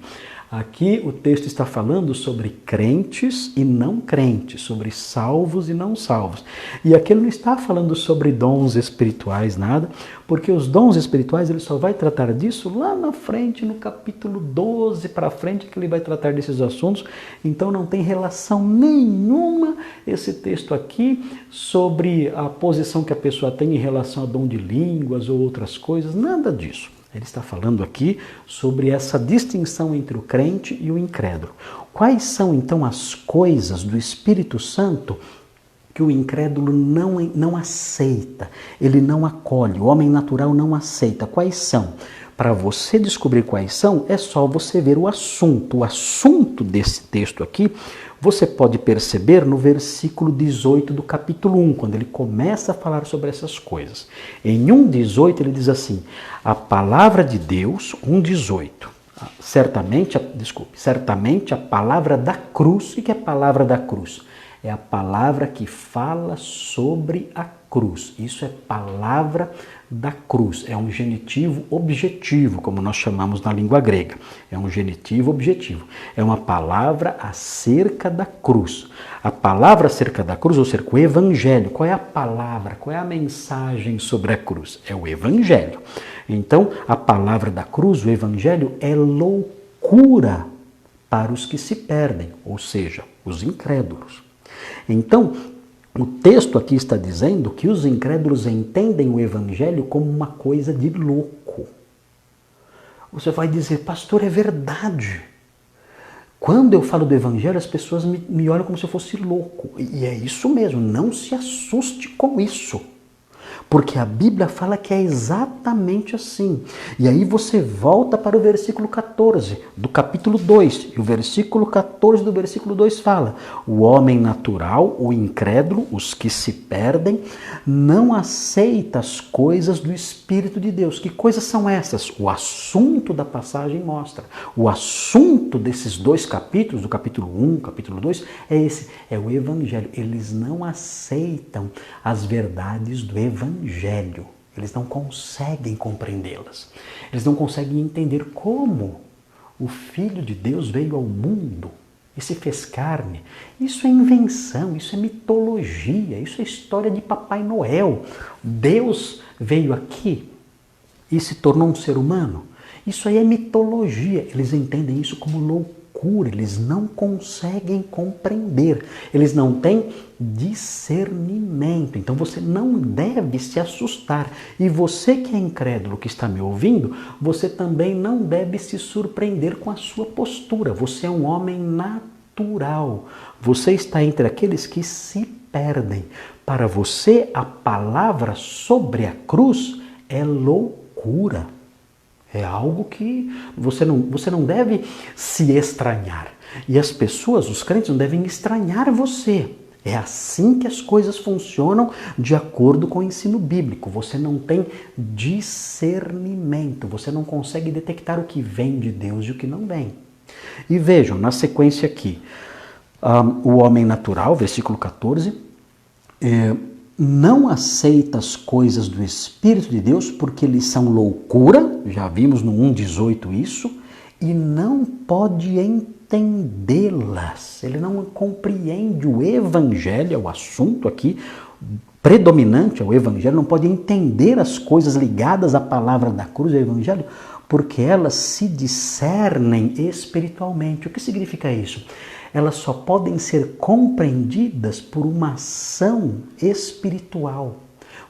Aqui o texto está falando sobre crentes e não crentes, sobre salvos e não salvos. E aqui ele não está falando sobre dons espirituais, nada, porque os dons espirituais ele só vai tratar disso lá na frente, no capítulo 12 para frente, que ele vai tratar desses assuntos. Então não tem relação nenhuma esse texto aqui sobre a posição que a pessoa tem em relação a dom de línguas ou outras coisas, nada disso. Ele está falando aqui sobre essa distinção entre o crente e o incrédulo. Quais são, então, as coisas do Espírito Santo que o incrédulo não aceita, ele não acolhe, o homem natural não aceita? Quais são? Para você descobrir quais são, é só você ver o assunto. O assunto desse texto aqui, você pode perceber no versículo 18 do capítulo 1, quando ele começa a falar sobre essas coisas. Em 1,18 ele diz assim, a palavra de Deus, 1,18, certamente a palavra da cruz. O que é a palavra da cruz? É a palavra que fala sobre a cruz. Isso é palavra da cruz. É um genitivo objetivo, como nós chamamos na língua grega. É um genitivo objetivo. É uma palavra acerca da cruz. A palavra acerca da cruz, ou seja, o evangelho. Qual é a palavra? Qual é a mensagem sobre a cruz? É o evangelho. Então, a palavra da cruz, o evangelho, é loucura para os que se perdem, ou seja, os incrédulos. Então, o texto aqui está dizendo que os incrédulos entendem o evangelho como uma coisa de louco. Você vai dizer, pastor, é verdade. Quando eu falo do Evangelho, as pessoas me olham como se eu fosse louco. E é isso mesmo, não se assuste com isso. Porque a Bíblia fala que é exatamente assim. E aí você volta para o versículo 14 do capítulo 2. E o versículo 14 do versículo 2 fala: o homem natural, o incrédulo, os que se perdem, não aceita as coisas do Espírito de Deus. Que coisas são essas? O assunto da passagem mostra. O assunto desses dois capítulos, do capítulo 1, capítulo 2, é esse. É o Evangelho. Eles não aceitam as verdades do Evangelho. Eles não conseguem compreendê-las. Eles não conseguem entender como o Filho de Deus veio ao mundo e se fez carne. Isso é invenção, isso é mitologia, isso é história de Papai Noel. Deus veio aqui e se tornou um ser humano. Isso aí é mitologia. Eles entendem isso como loucura. Eles não conseguem compreender, eles não têm discernimento. Então você não deve se assustar. E você que é incrédulo, que está me ouvindo, você também não deve se surpreender com a sua postura. Você é um homem natural. Você está entre aqueles que se perdem. Para você, a palavra sobre a cruz é loucura. É algo que você não deve se estranhar. E as pessoas, os crentes, não devem estranhar você. É assim que as coisas funcionam de acordo com o ensino bíblico. Você não tem discernimento. Você não consegue detectar o que vem de Deus e o que não vem. E vejam, na sequência aqui, o homem natural, versículo 14, não aceita as coisas do Espírito de Deus porque eles são loucura, já vimos no 1,18 isso, e não pode entendê-las. Ele não compreende o Evangelho, é o assunto aqui predominante, é o Evangelho, não pode entender as coisas ligadas à palavra da cruz, ao Evangelho, porque elas se discernem espiritualmente. O que significa isso? Elas só podem ser compreendidas por uma ação espiritual,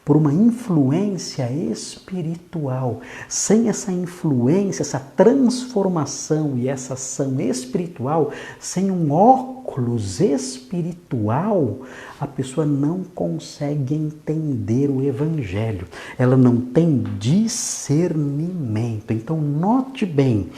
por uma influência espiritual. Sem essa influência, essa transformação e essa ação espiritual, sem um óculos espiritual, a pessoa não consegue entender o Evangelho. Ela não tem discernimento. Então, note bem,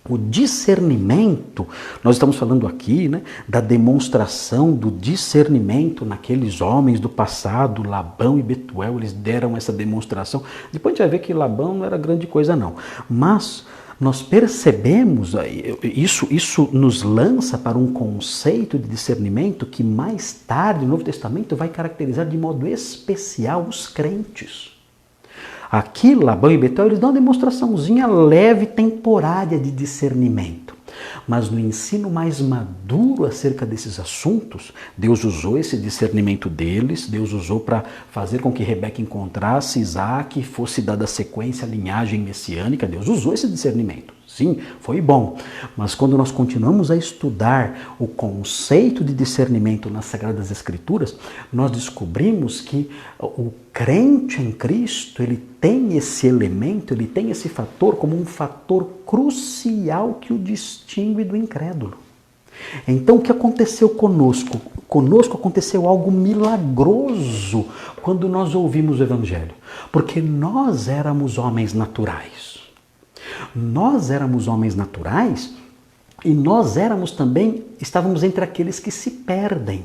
o discernimento, nós estamos falando aqui, né, da demonstração do discernimento naqueles homens do passado, Labão e Betuel, eles deram essa demonstração. Depois a gente vai ver que Labão não era grande coisa não, mas nós percebemos, isso nos lança para um conceito de discernimento que mais tarde no Novo Testamento vai caracterizar de modo especial os crentes. Aqui, Labão e Betuel, eles dão uma demonstraçãozinha leve, temporária de discernimento. Mas no ensino mais maduro acerca desses assuntos, Deus usou esse discernimento deles, Deus usou para fazer com que Rebeca encontrasse Isaac, fosse dada a sequência, a linhagem messiânica, Deus usou esse discernimento. Sim, foi bom, mas quando nós continuamos a estudar o conceito de discernimento nas Sagradas Escrituras, nós descobrimos que o crente em Cristo, ele tem esse elemento, ele tem esse fator como um fator crucial que o distingue do incrédulo. Então, o que aconteceu conosco? Conosco aconteceu algo milagroso quando nós ouvimos o Evangelho, porque nós éramos homens naturais. Nós éramos homens naturais e nós éramos também, estávamos entre aqueles que se perdem.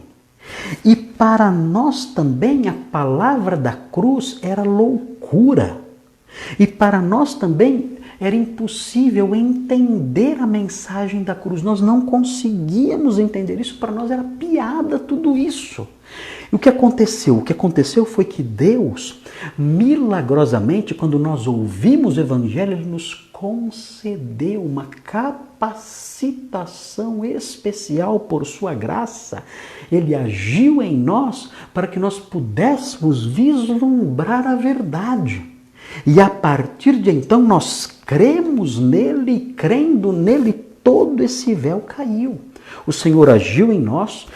E para nós também a palavra da cruz era loucura. E para nós também era impossível entender a mensagem da cruz. Nós não conseguíamos entender isso, para nós era piada tudo isso. E o que aconteceu? O que aconteceu foi que Deus, milagrosamente, quando nós ouvimos o Evangelho, Ele nos concedeu uma capacitação especial por sua graça. Ele agiu em nós para que nós pudéssemos vislumbrar a verdade. E a partir de então nós cremos nele, e crendo nele, todo esse véu caiu. O Senhor agiu em nós,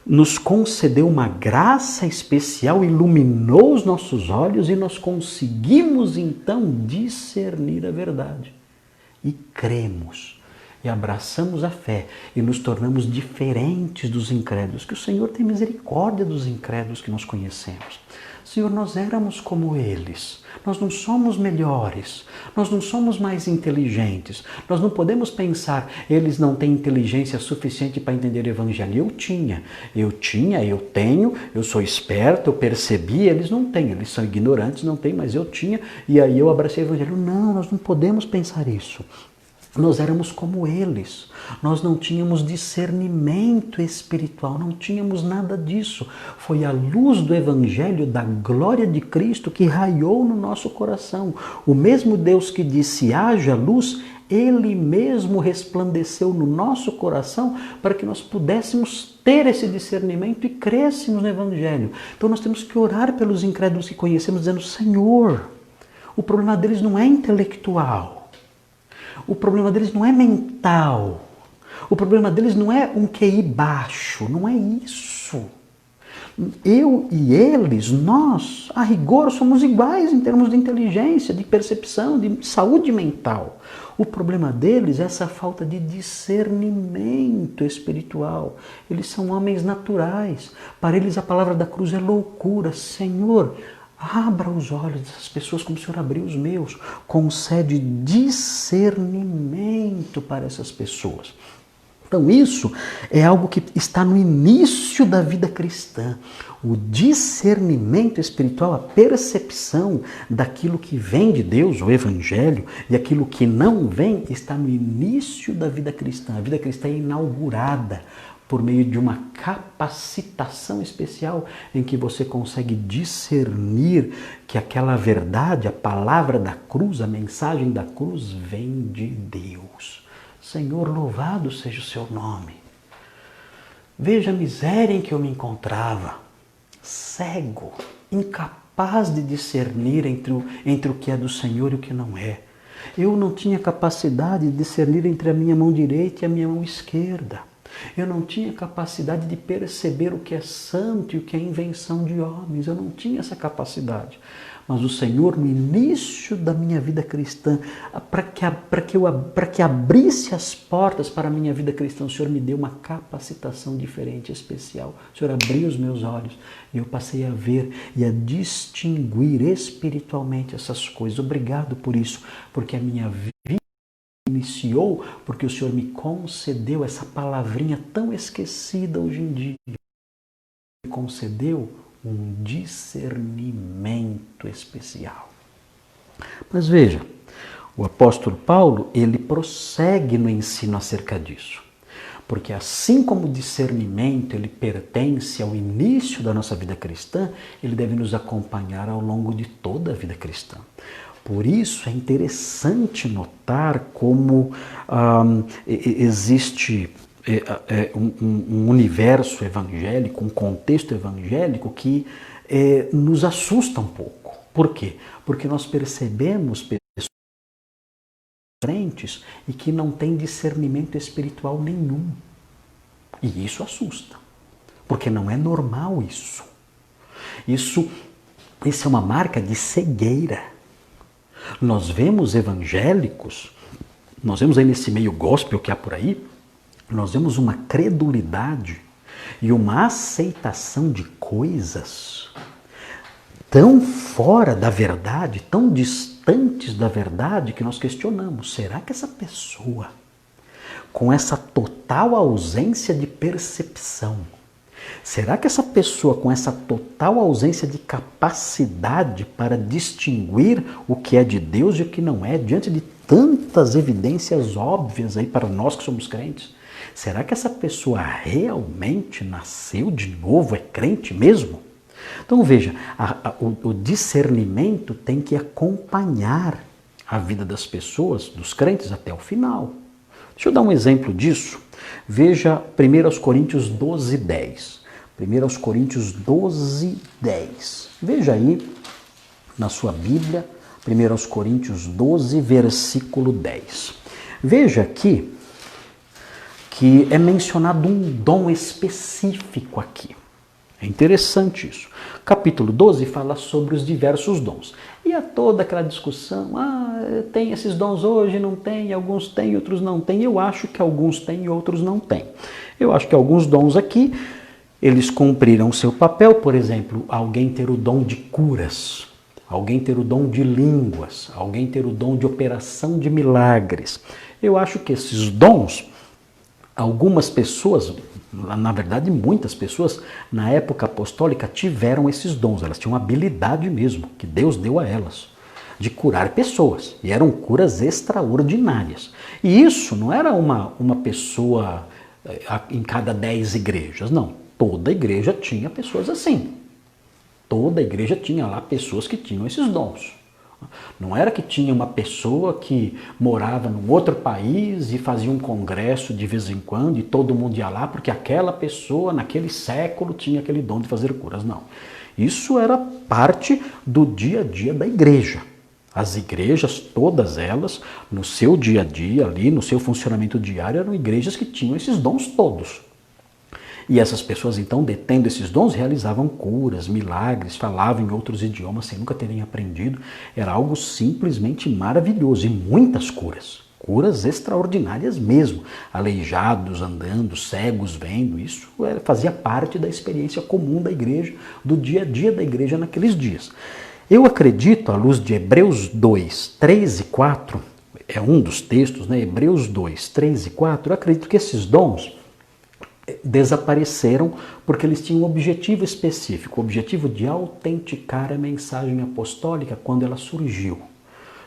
nos concedeu uma graça especial, iluminou os nossos olhos e nós conseguimos então discernir a verdade. e cremos e abraçamos a fé e nos tornamos diferentes dos incrédulos, que o Senhor tem misericórdia dos incrédulos que nós conhecemos. Senhor, nós éramos como eles, nós não somos melhores, nós não somos mais inteligentes, nós não podemos pensar, eles não têm inteligência suficiente para entender o Evangelho. Eu tenho, eu sou esperto, eu percebi, eles não têm, eles são ignorantes, não têm, mas eu tinha, e aí eu abracei o Evangelho. Não, nós não podemos pensar isso. Nós éramos como eles, nós não tínhamos discernimento espiritual, não tínhamos nada disso. Foi a luz do Evangelho, da glória de Cristo, que raiou no nosso coração. O mesmo Deus que disse haja luz, Ele mesmo resplandeceu no nosso coração para que nós pudéssemos ter esse discernimento e crescêssemos no Evangelho. Então nós temos que orar pelos incrédulos que conhecemos, dizendo: Senhor, o problema deles não é intelectual. O problema deles não é mental. O problema deles não é um QI baixo. Não é isso. Eu e eles, nós, a rigor, somos iguais em termos de inteligência, de percepção, de saúde mental. O problema deles é essa falta de discernimento espiritual. Eles são homens naturais. Para eles a palavra da cruz é loucura. Senhor, abra os olhos dessas pessoas como o Senhor abriu os meus. Concede discernimento para essas pessoas. Então isso é algo que está no início da vida cristã. O discernimento espiritual, a percepção daquilo que vem de Deus, o Evangelho, e aquilo que não vem, está no início da vida cristã. A vida cristã é inaugurada por meio de uma capacitação especial em que você consegue discernir que aquela verdade, a palavra da cruz, a mensagem da cruz vem de Deus. Senhor, louvado seja o seu nome. Veja a miséria em que eu me encontrava, cego, incapaz de discernir entre o que é do Senhor e o que não é. Eu não tinha capacidade de discernir entre a minha mão direita e a minha mão esquerda. Eu não tinha capacidade de perceber o que é santo e o que é invenção de homens. Eu não tinha essa capacidade. Mas o Senhor, no início da minha vida cristã, para que abrisse as portas para a minha vida cristã, o Senhor me deu uma capacitação diferente, especial. O Senhor abriu os meus olhos e eu passei a ver e a distinguir espiritualmente essas coisas. Obrigado por isso, porque a minha vida iniciou porque o Senhor me concedeu essa palavrinha tão esquecida hoje em dia. Me concedeu um discernimento especial. Mas veja, o apóstolo Paulo, ele prossegue no ensino acerca disso. Porque assim como o discernimento, ele pertence ao início da nossa vida cristã, ele deve nos acompanhar ao longo de toda a vida cristã. Por isso é interessante notar como existe um universo evangélico, um contexto evangélico que nos assusta um pouco. Por quê? Porque nós percebemos pessoas crentes e que não têm discernimento espiritual nenhum. E isso assusta, porque não é normal isso. Isso é uma marca de cegueira. Nós vemos evangélicos, nós vemos aí nesse meio gospel que há por aí, nós vemos uma credulidade e uma aceitação de coisas tão fora da verdade, tão distantes da verdade, que nós questionamos: será que essa pessoa, com essa total ausência de percepção, será que essa pessoa com essa total ausência de capacidade para distinguir o que é de Deus e o que não é, diante de tantas evidências óbvias aí para nós que somos crentes, será que essa pessoa realmente nasceu de novo, é crente mesmo? Então veja, o discernimento tem que acompanhar a vida das pessoas, dos crentes, até o final. Deixa eu dar um exemplo disso. Veja 1 Coríntios 12, 10. 1 Coríntios 12, 10. Veja aí na sua Bíblia, 1 Coríntios 12, versículo 10. Veja aqui que é mencionado um dom específico aqui. É interessante isso. Capítulo 12 fala sobre os diversos dons. E há toda aquela discussão, tem esses dons hoje, não tem, alguns têm, outros não têm. Eu acho que alguns têm e outros não têm. Eu acho que alguns dons aqui, eles cumpriram o seu papel. Por exemplo, alguém ter o dom de curas, alguém ter o dom de línguas, alguém ter o dom de operação de milagres. Eu acho que esses dons, algumas pessoas, na verdade muitas pessoas, na época apostólica tiveram esses dons, elas tinham habilidade mesmo, que Deus deu a elas, de curar pessoas, e eram curas extraordinárias. E isso não era uma pessoa em cada 10 igrejas, não. Toda igreja tinha pessoas assim. Toda igreja tinha lá pessoas que tinham esses dons. Não era que tinha uma pessoa que morava num outro país e fazia um congresso de vez em quando e todo mundo ia lá porque aquela pessoa naquele século tinha aquele dom de fazer curas. Não. Isso era parte do dia a dia da igreja. As igrejas, todas elas, no seu dia a dia, ali no seu funcionamento diário, eram igrejas que tinham esses dons todos. E essas pessoas, então, detendo esses dons, realizavam curas, milagres, falavam em outros idiomas sem nunca terem aprendido. Era algo simplesmente maravilhoso. E muitas curas. Curas extraordinárias mesmo. Aleijados andando, cegos vendo. Isso fazia parte da experiência comum da igreja, do dia a dia da igreja naqueles dias. Eu acredito, à luz de Hebreus 2, 3 e 4, é um dos textos, né? Hebreus 2, 3 e 4, eu acredito que esses dons desapareceram porque eles tinham um objetivo específico, o objetivo de autenticar a mensagem apostólica quando ela surgiu.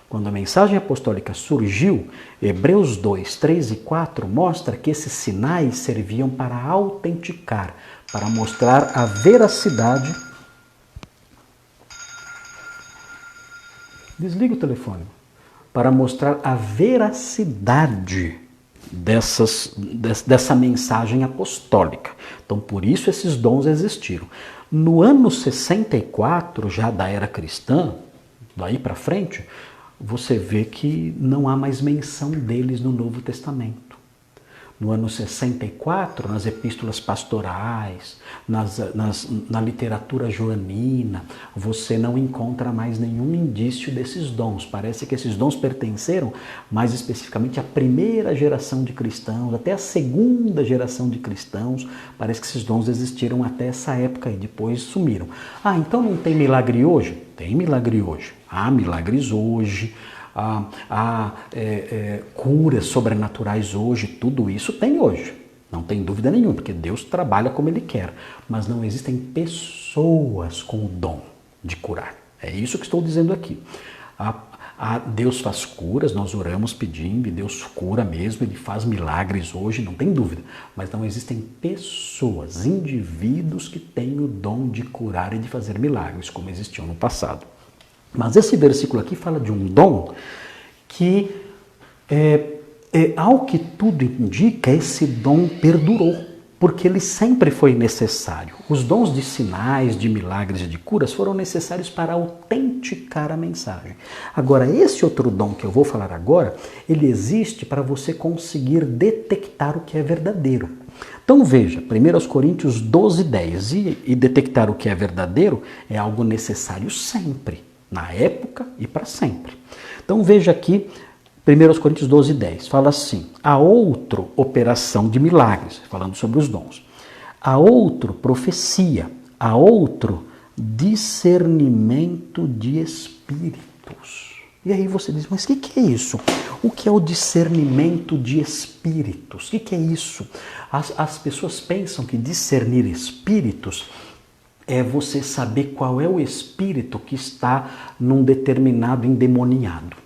Quando a mensagem apostólica surgiu, Hebreus 2, 3 e 4 mostra que esses sinais serviam para autenticar, para mostrar a veracidade. Desliga o telefone. Para mostrar a veracidade dessa mensagem apostólica. Então, por isso esses dons existiram. No ano 64, já da era cristã, daí para frente, você vê que não há mais menção deles no Novo Testamento. No ano 64, nas epístolas pastorais, na literatura joanina, você não encontra mais nenhum indício desses dons. Parece que esses dons pertenceram mais especificamente à primeira geração de cristãos, até a segunda geração de cristãos. Parece que esses dons existiram até essa época e depois sumiram. Então não tem milagre hoje? Tem milagre hoje. Há milagres hoje. Curas sobrenaturais hoje, tudo isso tem hoje, não tem dúvida nenhuma, porque Deus trabalha como Ele quer, mas não existem pessoas com o dom de curar. É isso que estou dizendo aqui. Deus faz curas, nós oramos pedindo e Deus cura mesmo, Ele faz milagres hoje, não tem dúvida, mas não existem pessoas, indivíduos que têm o dom de curar e de fazer milagres, como existiam no passado. Mas esse versículo aqui fala de um dom que, ao que tudo indica, esse dom perdurou, porque ele sempre foi necessário. Os dons de sinais, de milagres e de curas foram necessários para autenticar a mensagem. Agora, esse outro dom que eu vou falar agora, ele existe para você conseguir detectar o que é verdadeiro. Então veja, 1 Coríntios 12, 10, e detectar o que é verdadeiro é algo necessário sempre. Na época e para sempre. Então veja aqui, 1 Coríntios 12, 10, fala assim: há outro operação de milagres, falando sobre os dons. Há outro profecia, há outro discernimento de espíritos. E aí você diz, mas o que é isso? O que é o discernimento de espíritos? O que é isso? As pessoas pensam que discernir espíritos é você saber qual é o espírito que está num determinado endemoniado.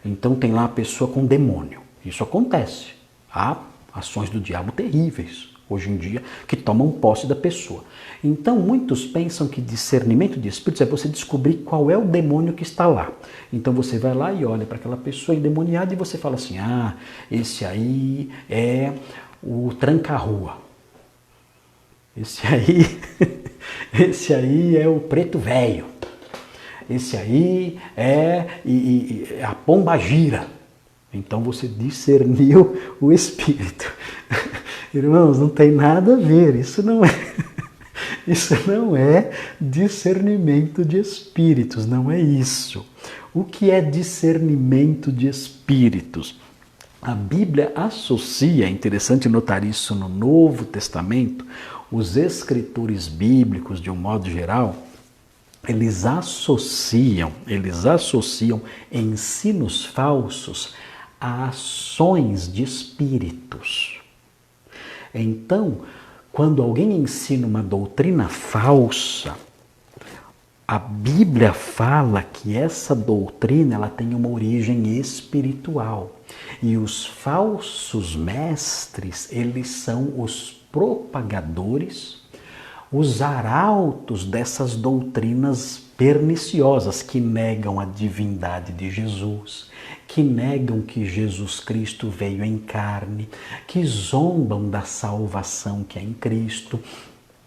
Então tem lá a pessoa com demônio. Isso acontece. Há ações do diabo terríveis, hoje em dia, que tomam posse da pessoa. Então muitos pensam que discernimento de espíritos é você descobrir qual é o demônio que está lá. Então você vai lá e olha para aquela pessoa endemoniada e você fala assim, esse aí é o tranca-rua. Esse aí é o preto velho. Esse aí é a pomba gira. Então você discerniu o espírito. Irmãos, não tem nada a ver. Isso não é. Isso não é discernimento de espíritos, não é isso. O que é discernimento de espíritos? A Bíblia associa, é interessante notar isso no Novo Testamento, os escritores bíblicos, de um modo geral, eles associam ensinos falsos a ações de espíritos. Então, quando alguém ensina uma doutrina falsa, a Bíblia fala que essa doutrina ela tem uma origem espiritual. E os falsos mestres, eles são os propagadores, os arautos dessas doutrinas perniciosas que negam a divindade de Jesus, que negam que Jesus Cristo veio em carne, que zombam da salvação que é em Cristo.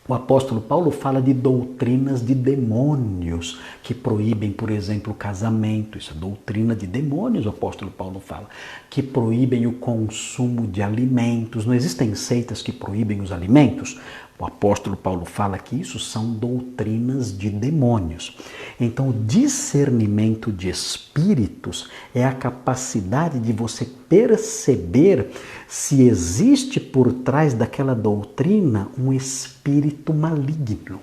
O apóstolo Paulo fala de doutrinas de demônios, que proíbem, por exemplo, o casamento. Isso é doutrina de demônios, o apóstolo Paulo fala. Que proíbem o consumo de alimentos. Não existem seitas que proíbem os alimentos? O apóstolo Paulo fala que isso são doutrinas de demônios. Então, o discernimento de espíritos é a capacidade de você perceber se existe por trás daquela doutrina um espírito maligno.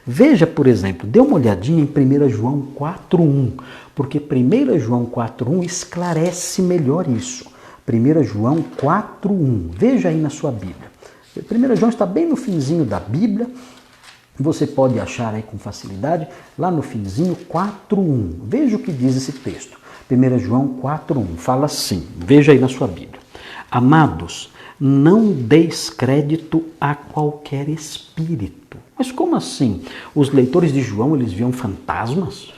Veja, por exemplo, dê uma olhadinha em 1 João 4,1, porque 1 João 4,1 esclarece melhor isso. 1 João 4,1, veja aí na sua Bíblia. 1 João está bem no finzinho da Bíblia, você pode achar aí com facilidade, lá no finzinho 4,1. Veja o que diz esse texto. 1 João 4,1 fala assim, veja aí na sua Bíblia. Amados, não deis crédito a qualquer espírito. Mas como assim? Os leitores de João, eles viam fantasmas?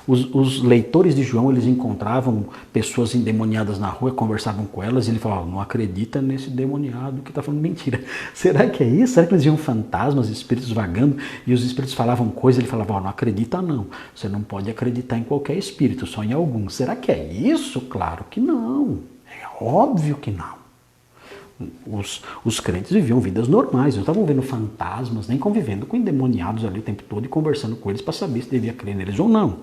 Os leitores de João, eles encontravam pessoas endemoniadas na rua, conversavam com elas e ele falava, não acredita nesse demoniado que está falando mentira. Será que é isso? Será que eles viam fantasmas, espíritos vagando e os espíritos falavam coisas e ele falava, não acredita não, você não pode acreditar em qualquer espírito, só em algum. Será que é isso? Claro que não, é óbvio que não. Os crentes viviam vidas normais, não estavam vendo fantasmas, nem convivendo com endemoniados ali o tempo todo e conversando com eles para saber se devia crer neles ou não.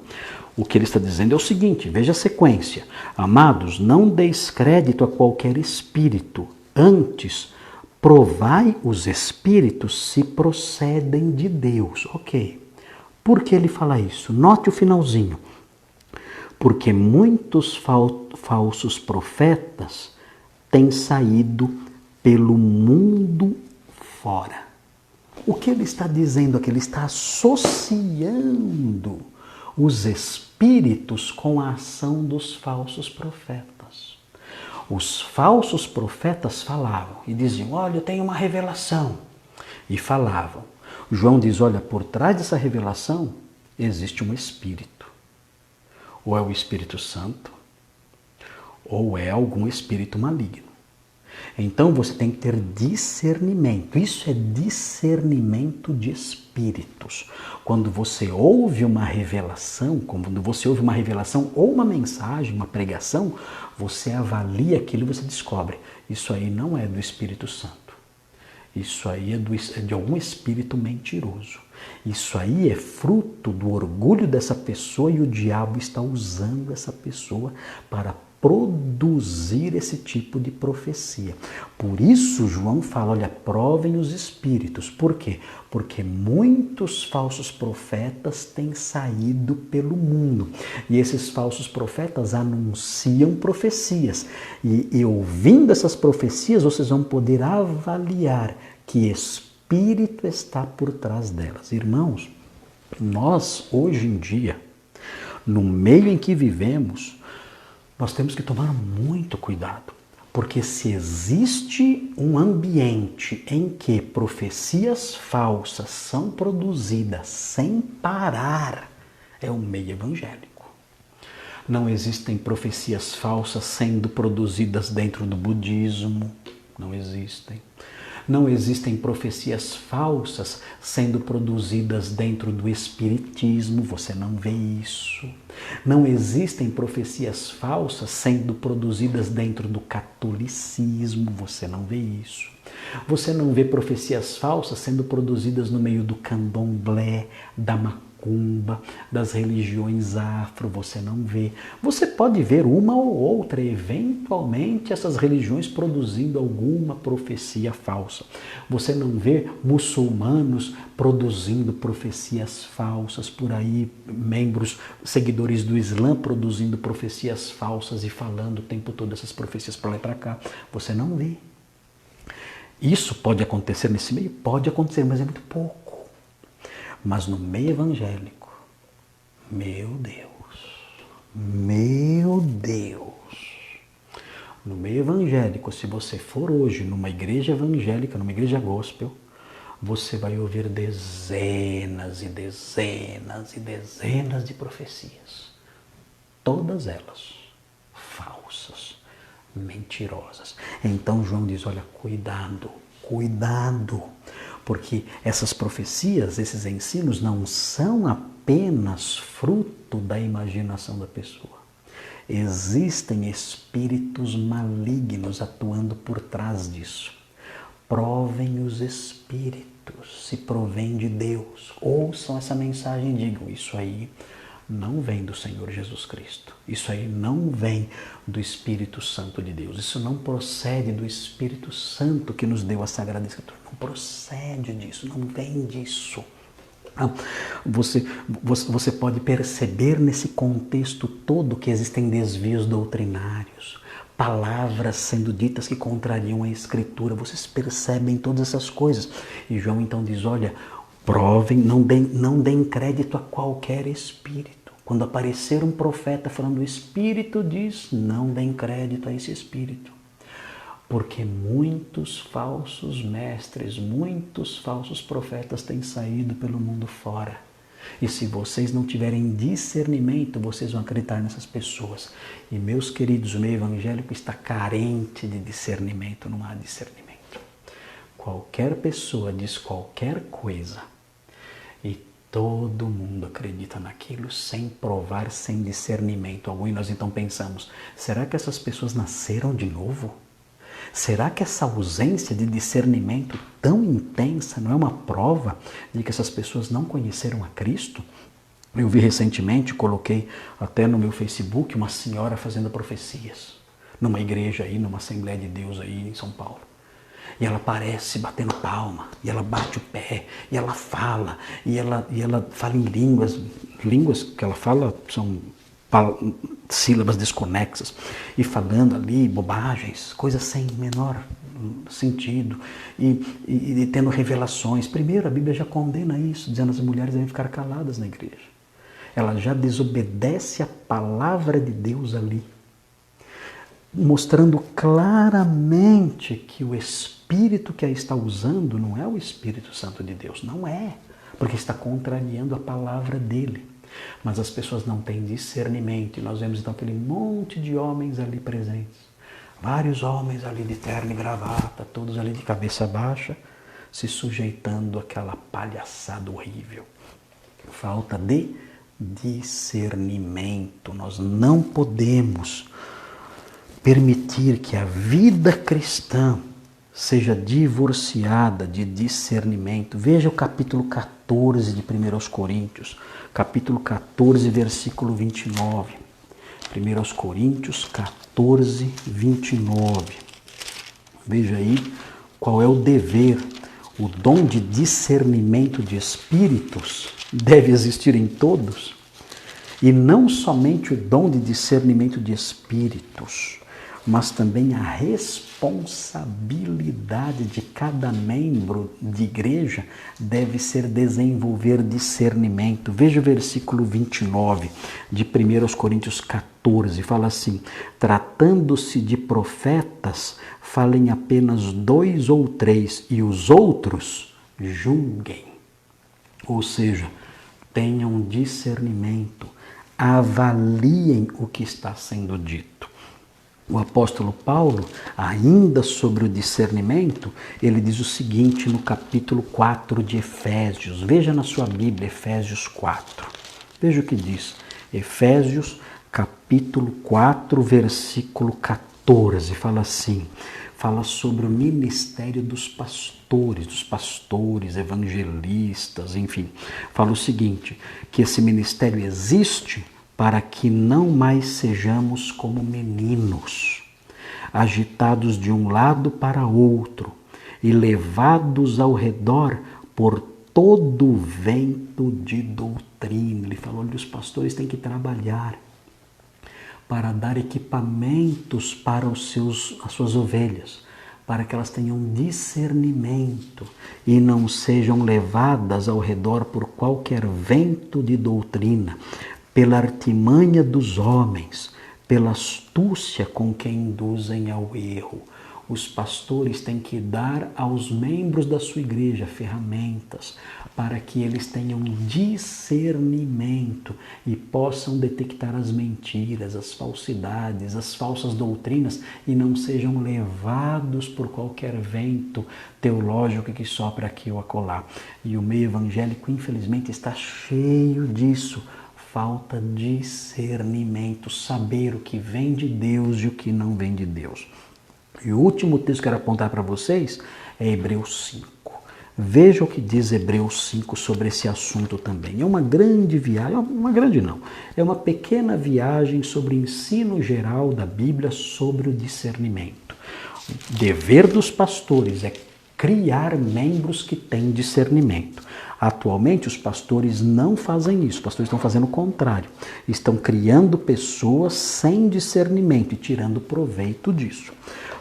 O que ele está dizendo é o seguinte, veja a sequência. Amados, não deis crédito a qualquer espírito, antes provai os espíritos se procedem de Deus. Ok. Por que ele fala isso? Note o finalzinho. Porque muitos falsos profetas têm saído pelo mundo fora. O que ele está dizendo aqui? Ele está associando os espíritos com a ação dos falsos profetas. Os falsos profetas falavam e diziam, olha, eu tenho uma revelação. E falavam. João diz, olha, por trás dessa revelação existe um espírito. Ou é o Espírito Santo, ou é algum espírito maligno. Então você tem que ter discernimento. Isso é discernimento de espíritos. Quando você ouve uma revelação, ou uma mensagem, uma pregação, você avalia aquilo e você descobre. Isso aí não é do Espírito Santo. Isso aí é de algum espírito mentiroso. Isso aí é fruto do orgulho dessa pessoa e o diabo está usando essa pessoa para produzir esse tipo de profecia. Por isso João fala, olha, provem os espíritos. Por quê? Porque muitos falsos profetas têm saído pelo mundo. E esses falsos profetas anunciam profecias. E ouvindo essas profecias, vocês vão poder avaliar que espírito está por trás delas. Irmãos, nós hoje em dia, no meio em que vivemos, nós temos que tomar muito cuidado, porque se existe um ambiente em que profecias falsas são produzidas sem parar, é o meio evangélico. Não existem profecias falsas sendo produzidas dentro do budismo, não existem. Não existem profecias falsas sendo produzidas dentro do espiritismo, você não vê isso. Não existem profecias falsas sendo produzidas dentro do catolicismo, você não vê isso. Você não vê profecias falsas sendo produzidas no meio do candomblé, da macumba, das religiões afro, você não vê. Você pode ver uma ou outra, eventualmente, essas religiões produzindo alguma profecia falsa. Você não vê muçulmanos produzindo profecias falsas por aí, membros, seguidores do Islã produzindo profecias falsas e falando o tempo todo essas profecias para lá e para cá. Você não vê. Isso pode acontecer nesse meio? Pode acontecer, mas é muito pouco. Mas no meio evangélico, meu Deus, no meio evangélico, se você for hoje numa igreja evangélica, numa igreja gospel, você vai ouvir dezenas e dezenas e dezenas de profecias. Todas elas falsas, mentirosas. Então João diz, olha, cuidado, porque essas profecias, esses ensinos não são apenas fruto da imaginação da pessoa. Existem espíritos malignos atuando por trás disso. Provem os espíritos, se provém de Deus. Ouçam essa mensagem e digam, isso aí não vem do Senhor Jesus Cristo. Isso aí não vem do Espírito Santo de Deus. Isso não procede do Espírito Santo que nos deu a Sagrada Escritura. Não procede disso, não vem disso. Você pode perceber nesse contexto todo que existem desvios doutrinários, palavras sendo ditas que contrariam a Escritura. Vocês percebem todas essas coisas. E João então diz, olha, provem, não deem crédito a qualquer espírito. Quando aparecer um profeta falando o Espírito diz, não deem crédito a esse Espírito. Porque muitos falsos mestres, muitos falsos profetas têm saído pelo mundo fora. E se vocês não tiverem discernimento, vocês vão acreditar nessas pessoas. E meus queridos, o meio evangélico está carente de discernimento, não há discernimento. Qualquer pessoa diz qualquer coisa e todo mundo acredita naquilo sem provar, sem discernimento algum. E nós então pensamos, será que essas pessoas nasceram de novo? Será que essa ausência de discernimento tão intensa não é uma prova de que essas pessoas não conheceram a Cristo? Eu vi recentemente, coloquei até no meu Facebook, uma senhora fazendo profecias numa igreja aí, numa Assembleia de Deus aí em São Paulo. E ela aparece batendo palma, e ela bate o pé, e ela fala, e ela fala em línguas que ela fala são sílabas desconexas, e falando ali bobagens, coisas sem menor sentido, e tendo revelações. Primeiro, a Bíblia já condena isso, dizendo que as mulheres devem ficar caladas na igreja. Ela já desobedece a palavra de Deus ali, mostrando claramente que o Espírito que a está usando não é o Espírito Santo de Deus, não é, porque está contrariando a palavra dele. Mas as pessoas não têm discernimento, e nós vemos então aquele monte de homens ali presentes, vários homens ali de terno e gravata, todos ali de cabeça baixa, se sujeitando àquela palhaçada horrível. Falta de discernimento. Nós não podemos permitir que a vida cristã seja divorciada de discernimento. Veja o capítulo 14 de 1 Coríntios, capítulo 14, versículo 29. 1 Coríntios 14, 29. Veja aí qual é o dever. O dom de discernimento de espíritos deve existir em todos. E não somente o dom de discernimento de espíritos, mas também a responsabilidade de cada membro de igreja deve ser desenvolver discernimento. Veja o versículo 29 de 1 Coríntios 14, fala assim: tratando-se de profetas, falem apenas 2 ou 3, e os outros julguem. Ou seja, tenham discernimento, avaliem o que está sendo dito. o apóstolo Paulo, ainda sobre o discernimento, ele diz o seguinte no capítulo 4 de Efésios. Veja na sua Bíblia, Efésios 4. Veja o que diz. Efésios, capítulo 4, versículo 14. Fala assim, fala sobre o ministério dos pastores, evangelistas, enfim. Fala o seguinte, que esse ministério existe para que não mais sejamos como meninos, agitados de um lado para outro e levados ao redor por todo o vento de doutrina. Ele falou, olha, os pastores têm que trabalhar para dar equipamentos para as suas ovelhas, para que elas tenham discernimento e não sejam levadas ao redor por qualquer vento de doutrina, pela artimanha dos homens, pela astúcia com que induzem ao erro. Os pastores têm que dar aos membros da sua igreja ferramentas para que eles tenham discernimento e possam detectar as mentiras, as falsidades, as falsas doutrinas e não sejam levados por qualquer vento teológico que sopra aqui ou acolá. E o meio evangélico, infelizmente, está cheio disso. Falta discernimento, saber o que vem de Deus e o que não vem de Deus. E o último texto que eu quero apontar para vocês é Hebreus 5. Veja o que diz Hebreus 5 sobre esse assunto também. É uma grande viagem, é uma pequena viagem sobre o ensino geral da Bíblia sobre o discernimento. O dever dos pastores é criar membros que têm discernimento. Atualmente, os pastores não fazem isso, os pastores estão fazendo o contrário. Estão criando pessoas sem discernimento e tirando proveito disso.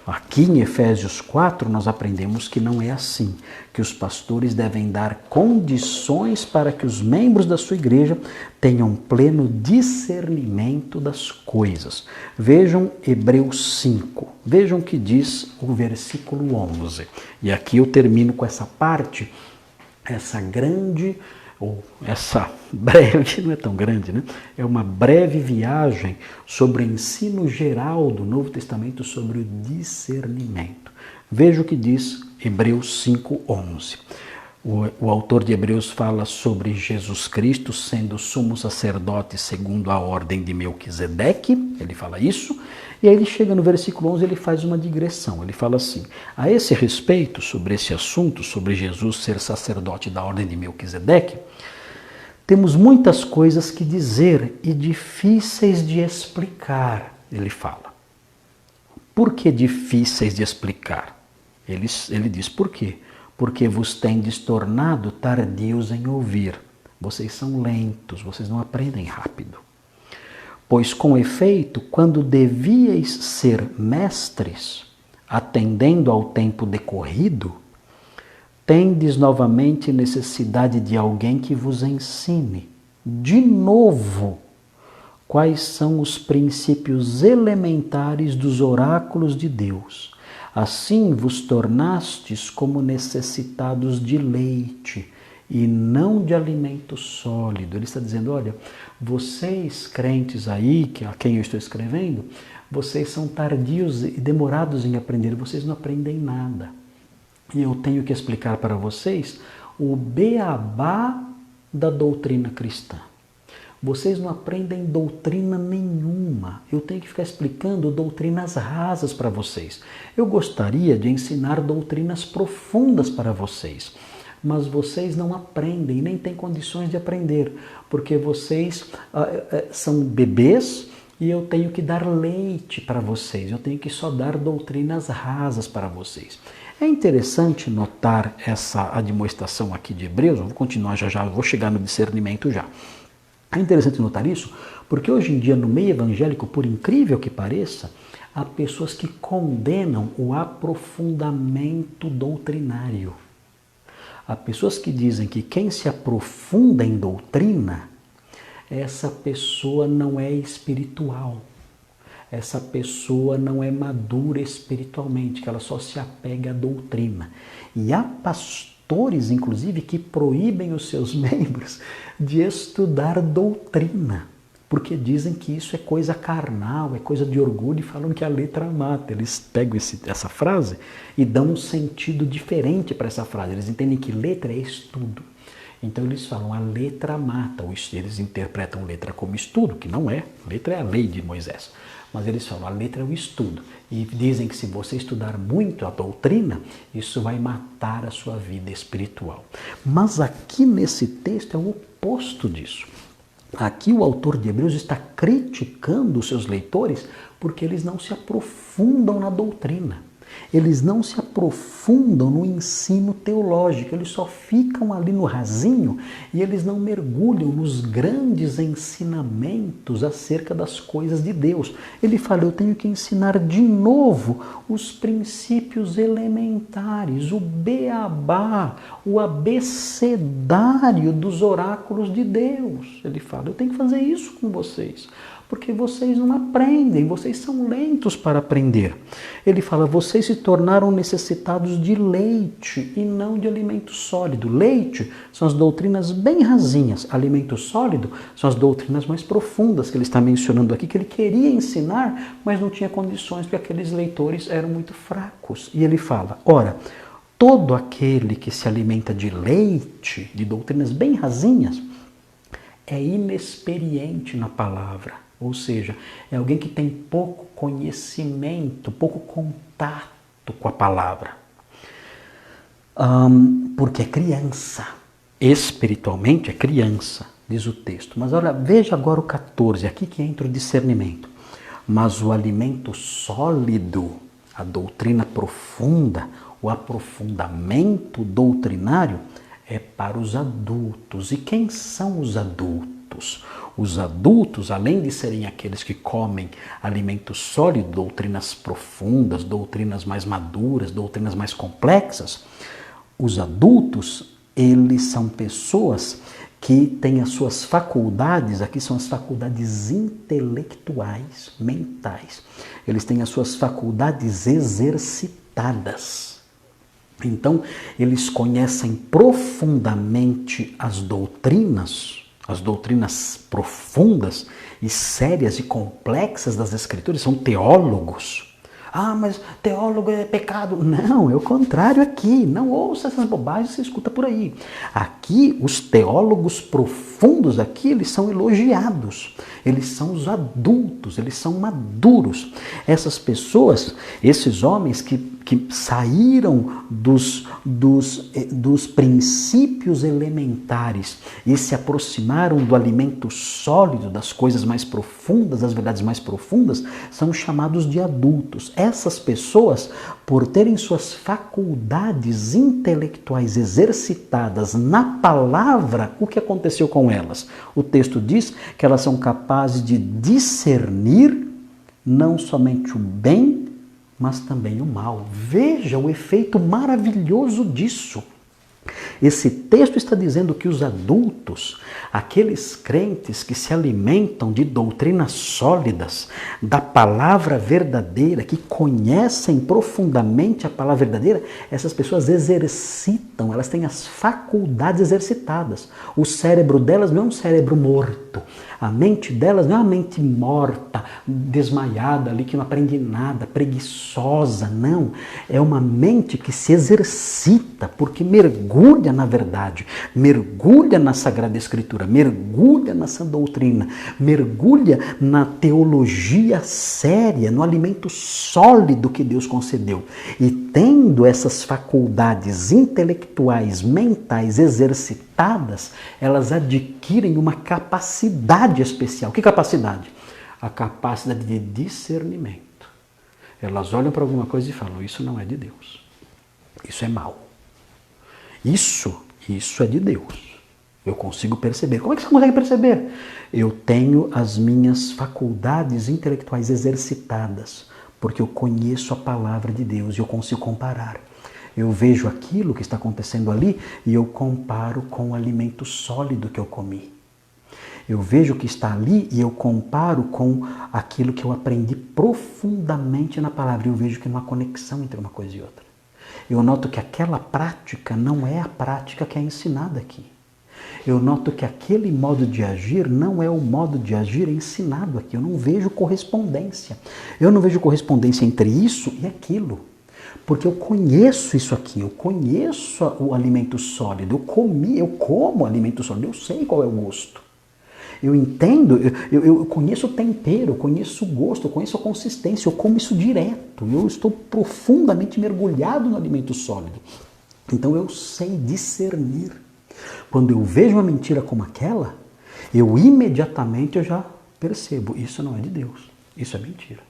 Aqui em Efésios 4, nós aprendemos que não é assim, que os pastores devem dar condições para que os membros da sua igreja tenham pleno discernimento das coisas. Vejam Hebreus 5, vejam o que diz o versículo 11. E aqui eu termino com essa parte, essa breve, não é tão grande, né? É uma breve viagem sobre o ensino geral do Novo Testamento sobre o discernimento. Veja o que diz Hebreus 5:11. O autor de Hebreus fala sobre Jesus Cristo sendo sumo sacerdote segundo a ordem de Melquisedeque, ele fala isso, e aí ele chega no versículo 11 e ele faz uma digressão, ele fala assim, a esse respeito, sobre esse assunto, sobre Jesus ser sacerdote da ordem de Melquisedeque, temos muitas coisas que dizer e difíceis de explicar, ele fala. Por que difíceis de explicar? Ele diz por quê? Porque vos tendes tornado tardios em ouvir. Vocês são lentos, vocês não aprendem rápido. Pois, com efeito, quando devíeis ser mestres, atendendo ao tempo decorrido, tendes novamente necessidade de alguém que vos ensine, de novo, quais são os princípios elementares dos oráculos de Deus. Assim vos tornastes como necessitados de leite e não de alimento sólido. Ele está dizendo, olha, vocês crentes aí, a quem eu estou escrevendo, vocês são tardios e demorados em aprender, vocês não aprendem nada. E eu tenho que explicar para vocês o beabá da doutrina cristã. Vocês não aprendem doutrina nenhuma. Eu tenho que ficar explicando doutrinas rasas para vocês. Eu gostaria de ensinar doutrinas profundas para vocês, mas vocês não aprendem, nem têm condições de aprender, porque vocês são bebês e eu tenho que dar leite para vocês, eu tenho que só dar doutrinas rasas para vocês. É interessante notar essa admoestação aqui de Hebreus, eu vou continuar já, vou chegar no discernimento já. É interessante notar isso, porque hoje em dia no meio evangélico, por incrível que pareça, há pessoas que condenam o aprofundamento doutrinário. Há pessoas que dizem que quem se aprofunda em doutrina, essa pessoa não é espiritual. Essa pessoa não é madura espiritualmente, que ela só se apega à doutrina. E há pastores, inclusive, que proíbem os seus membros de estudar doutrina, porque dizem que isso é coisa carnal, é coisa de orgulho e falam que a letra mata. Eles pegam essa frase e dão um sentido diferente para essa frase. Eles entendem que letra é estudo. Então eles falam, a letra mata. Eles interpretam letra como estudo, que não é. Letra é a lei de Moisés. Mas eles falam, a letra é o estudo. E dizem que se você estudar muito a doutrina, isso vai matar a sua vida espiritual. Mas aqui nesse texto é o oposto disso. Aqui o autor de Hebreus está criticando os seus leitores porque eles não se aprofundam na doutrina. Eles não se aprofundam no ensino teológico, eles só ficam ali no rasinho e eles não mergulham nos grandes ensinamentos acerca das coisas de Deus. Ele fala, eu tenho que ensinar de novo os princípios elementares, o beabá, o abecedário dos oráculos de Deus. Ele fala, eu tenho que fazer isso com vocês. Porque vocês não aprendem, vocês são lentos para aprender. Ele fala, vocês se tornaram necessitados de leite e não de alimento sólido. Leite são as doutrinas bem rasinhas, alimento sólido são as doutrinas mais profundas que ele está mencionando aqui, que ele queria ensinar, mas não tinha condições, porque aqueles leitores eram muito fracos. E ele fala, ora, todo aquele que se alimenta de leite, de doutrinas bem rasinhas, é inexperiente na palavra. Ou seja, é alguém que tem pouco conhecimento, pouco contato com a palavra. Porque é criança. Espiritualmente é criança, diz o texto. Mas olha, veja agora o 14, aqui que entra o discernimento. Mas o alimento sólido, a doutrina profunda, o aprofundamento doutrinário é para os adultos. E quem são os adultos? Os adultos, além de serem aqueles que comem alimento sólido, doutrinas profundas, doutrinas mais maduras, doutrinas mais complexas, os adultos, eles são pessoas que têm as suas faculdades, aqui são as faculdades intelectuais, mentais. Eles têm as suas faculdades exercitadas. Então, eles conhecem profundamente as doutrinas profundas e sérias e complexas das Escrituras, são teólogos. Ah, mas teólogo é pecado. Não, é o contrário aqui. Não ouça essas bobagens que você escuta por aí. Aqui, os teólogos profundos aqui, eles são elogiados. Eles são os adultos, eles são maduros. Essas pessoas, esses homens que saíram dos princípios elementares e se aproximaram do alimento sólido, das coisas mais profundas, das verdades mais profundas, são chamados de adultos. Essas pessoas, por terem suas faculdades intelectuais exercitadas na palavra, o que aconteceu com elas? O texto diz que elas são capazes de discernir não somente o bem, mas também o mal. Veja o efeito maravilhoso disso. Esse texto está dizendo que os adultos, aqueles crentes que se alimentam de doutrinas sólidas, da palavra verdadeira, que conhecem profundamente a palavra verdadeira, essas pessoas exercitam, elas têm as faculdades exercitadas. O cérebro delas não é um cérebro morto. A mente delas não é uma mente morta, desmaiada ali, que não aprende nada, preguiçosa, não. É uma mente que se exercita, porque mergulha na verdade, mergulha na Sagrada Escritura, mergulha na sã doutrina, mergulha na teologia séria, no alimento sólido que Deus concedeu. E tendo essas faculdades intelectuais, mentais exercitadas, elas adquirem uma capacidade especial. Que capacidade? A capacidade de discernimento. Elas olham para alguma coisa e falam, isso não é de Deus. Isso é mal. Isso é de Deus. Eu consigo perceber. Como é que você consegue perceber? Eu tenho as minhas faculdades intelectuais exercitadas, porque eu conheço a palavra de Deus e eu consigo comparar. Eu vejo aquilo que está acontecendo ali e eu comparo com o alimento sólido que eu comi. Eu vejo o que está ali e eu comparo com aquilo que eu aprendi profundamente na palavra. Eu vejo que não há conexão entre uma coisa e outra. Eu noto que aquela prática não é a prática que é ensinada aqui. Eu noto que aquele modo de agir não é o modo de agir ensinado aqui. Eu não vejo correspondência. Eu não vejo correspondência entre isso e aquilo. Porque eu conheço isso aqui, eu conheço o alimento sólido, eu como alimento sólido, eu sei qual é o gosto. Eu entendo, eu conheço o tempero, eu conheço o gosto, eu conheço a consistência, eu como isso direto. Eu estou profundamente mergulhado no alimento sólido. Então eu sei discernir. Quando eu vejo uma mentira como aquela, eu imediatamente já percebo, isso não é de Deus, isso é mentira.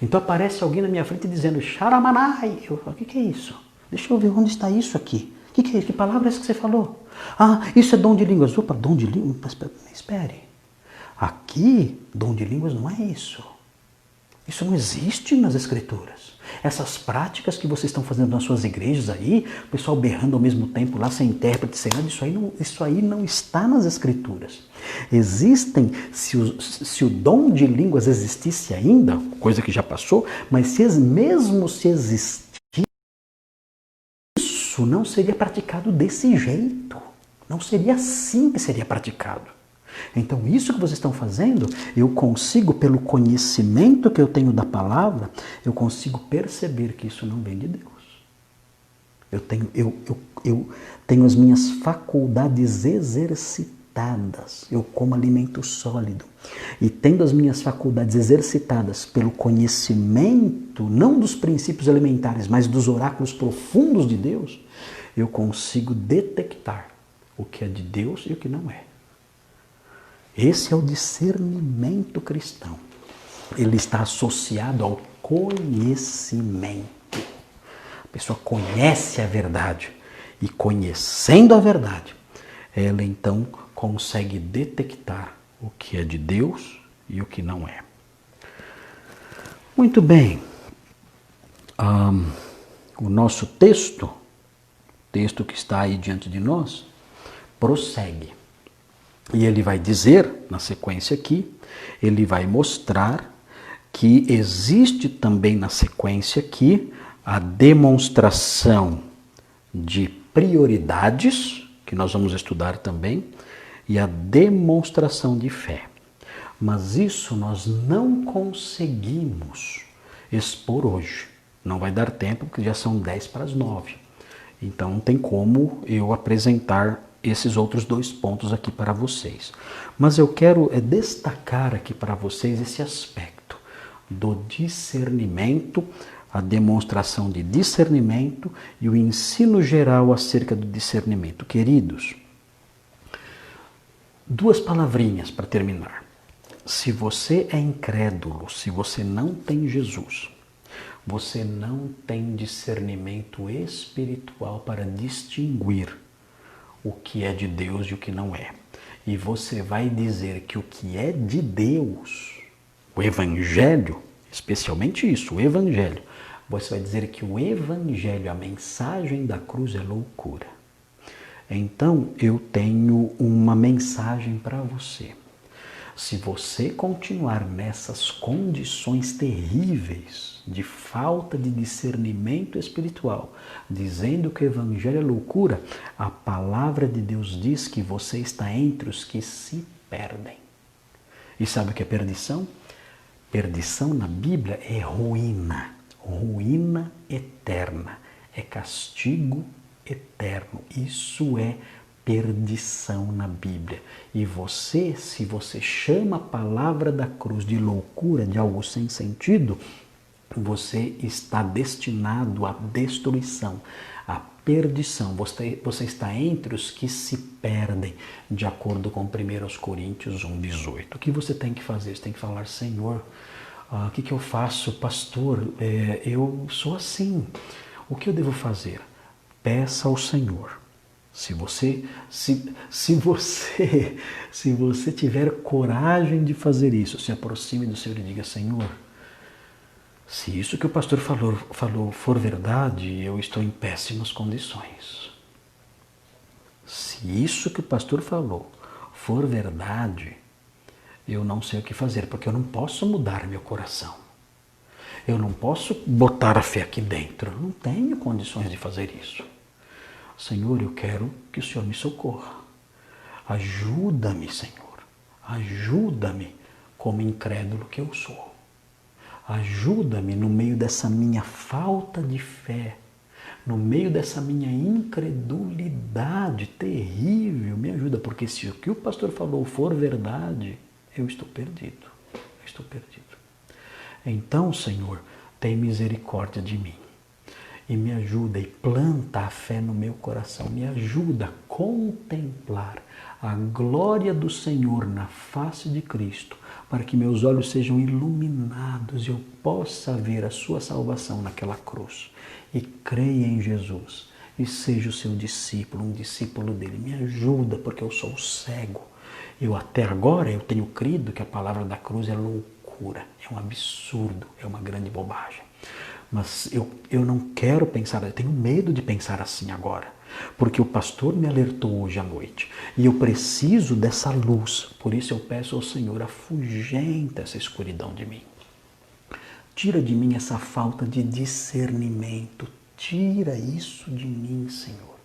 Então aparece alguém na minha frente dizendo, Xaramanai. O que é isso? Deixa eu ver onde está isso aqui. O que é isso? Que palavra é essa que você falou? Ah, isso é dom de línguas. Opa, dom de línguas? Espere. Aqui, dom de línguas não é isso. Isso não existe nas Escrituras. Essas práticas que vocês estão fazendo nas suas igrejas aí, o pessoal berrando ao mesmo tempo lá, sem intérprete, sem nada, isso aí não está nas Escrituras. Existem, se o dom de línguas existisse ainda, coisa que já passou, mas mesmo se existisse, isso não seria praticado desse jeito. Não seria assim que seria praticado. Então, isso que vocês estão fazendo, eu consigo, pelo conhecimento que eu tenho da palavra, eu consigo perceber que isso não vem de Deus. Eu tenho as minhas faculdades exercitadas. Eu como alimento sólido. E tendo as minhas faculdades exercitadas pelo conhecimento, não dos princípios elementares, mas dos oráculos profundos de Deus, eu consigo detectar o que é de Deus e o que não é. Esse é o discernimento cristão. Ele está associado ao conhecimento. A pessoa conhece a verdade e, conhecendo a verdade, ela então consegue detectar o que é de Deus e o que não é. Muito bem. O nosso texto que está aí diante de nós, prossegue. E ele vai dizer, na sequência aqui, ele vai mostrar que existe também na sequência aqui a demonstração de prioridades, que nós vamos estudar também, e a demonstração de fé. Mas isso nós não conseguimos expor hoje. Não vai dar tempo, porque já são 10:50. Então não tem como eu apresentar esses outros 2 pontos aqui para vocês. Mas eu quero destacar aqui para vocês esse aspecto do discernimento, a demonstração de discernimento e o ensino geral acerca do discernimento. Queridos, 2 palavrinhas para terminar. Se você é incrédulo, se você não tem Jesus, você não tem discernimento espiritual para distinguir o que é de Deus e o que não é. E você vai dizer que o que é de Deus, o Evangelho, especialmente isso, o Evangelho, você vai dizer que o Evangelho, a mensagem da cruz é loucura. Então, eu tenho uma mensagem para você. Se você continuar nessas condições terríveis de falta de discernimento espiritual, dizendo que o Evangelho é loucura, a palavra de Deus diz que você está entre os que se perdem. E sabe o que é perdição? Perdição na Bíblia é ruína, ruína eterna, é castigo eterno. Isso é perdição na Bíblia. E você, se você chama a palavra da cruz de loucura, de algo sem sentido, você está destinado à destruição, à perdição. Você está entre os que se perdem, de acordo com 1 Coríntios 1:18. O que você tem que fazer? Você tem que falar, Senhor, o que eu faço? Pastor, eu sou assim. O que eu devo fazer? Peça ao Senhor. Se você tiver coragem de fazer isso, se aproxime do Senhor e diga, Senhor, se isso que o pastor falou for verdade, eu estou em péssimas condições. Se isso que o pastor falou for verdade, eu não sei o que fazer, porque eu não posso mudar meu coração. Eu não posso botar a fé aqui dentro. Eu não tenho condições de fazer isso. Senhor, eu quero que o Senhor me socorra. Ajuda-me, Senhor. Ajuda-me como incrédulo que eu sou. Ajuda-me no meio dessa minha falta de fé, no meio dessa minha incredulidade terrível. Me ajuda, porque se o que o pastor falou for verdade, eu estou perdido. Eu estou perdido. Então, Senhor, tem misericórdia de mim. E me ajuda e planta a fé no meu coração. Me ajuda a contemplar a glória do Senhor na face de Cristo, para que meus olhos sejam iluminados e eu possa ver a sua salvação naquela cruz. E creia em Jesus e seja o seu discípulo, um discípulo dele. Me ajuda, porque eu sou cego. Eu até agora eu tenho crido que a palavra da cruz é loucura, é um absurdo, é uma grande bobagem. Mas eu não quero pensar, eu tenho medo de pensar assim agora, porque o pastor me alertou hoje à noite e eu preciso dessa luz. Por isso eu peço ao Senhor, afugenta essa escuridão de mim. Tira de mim essa falta de discernimento. Tira isso de mim, Senhor.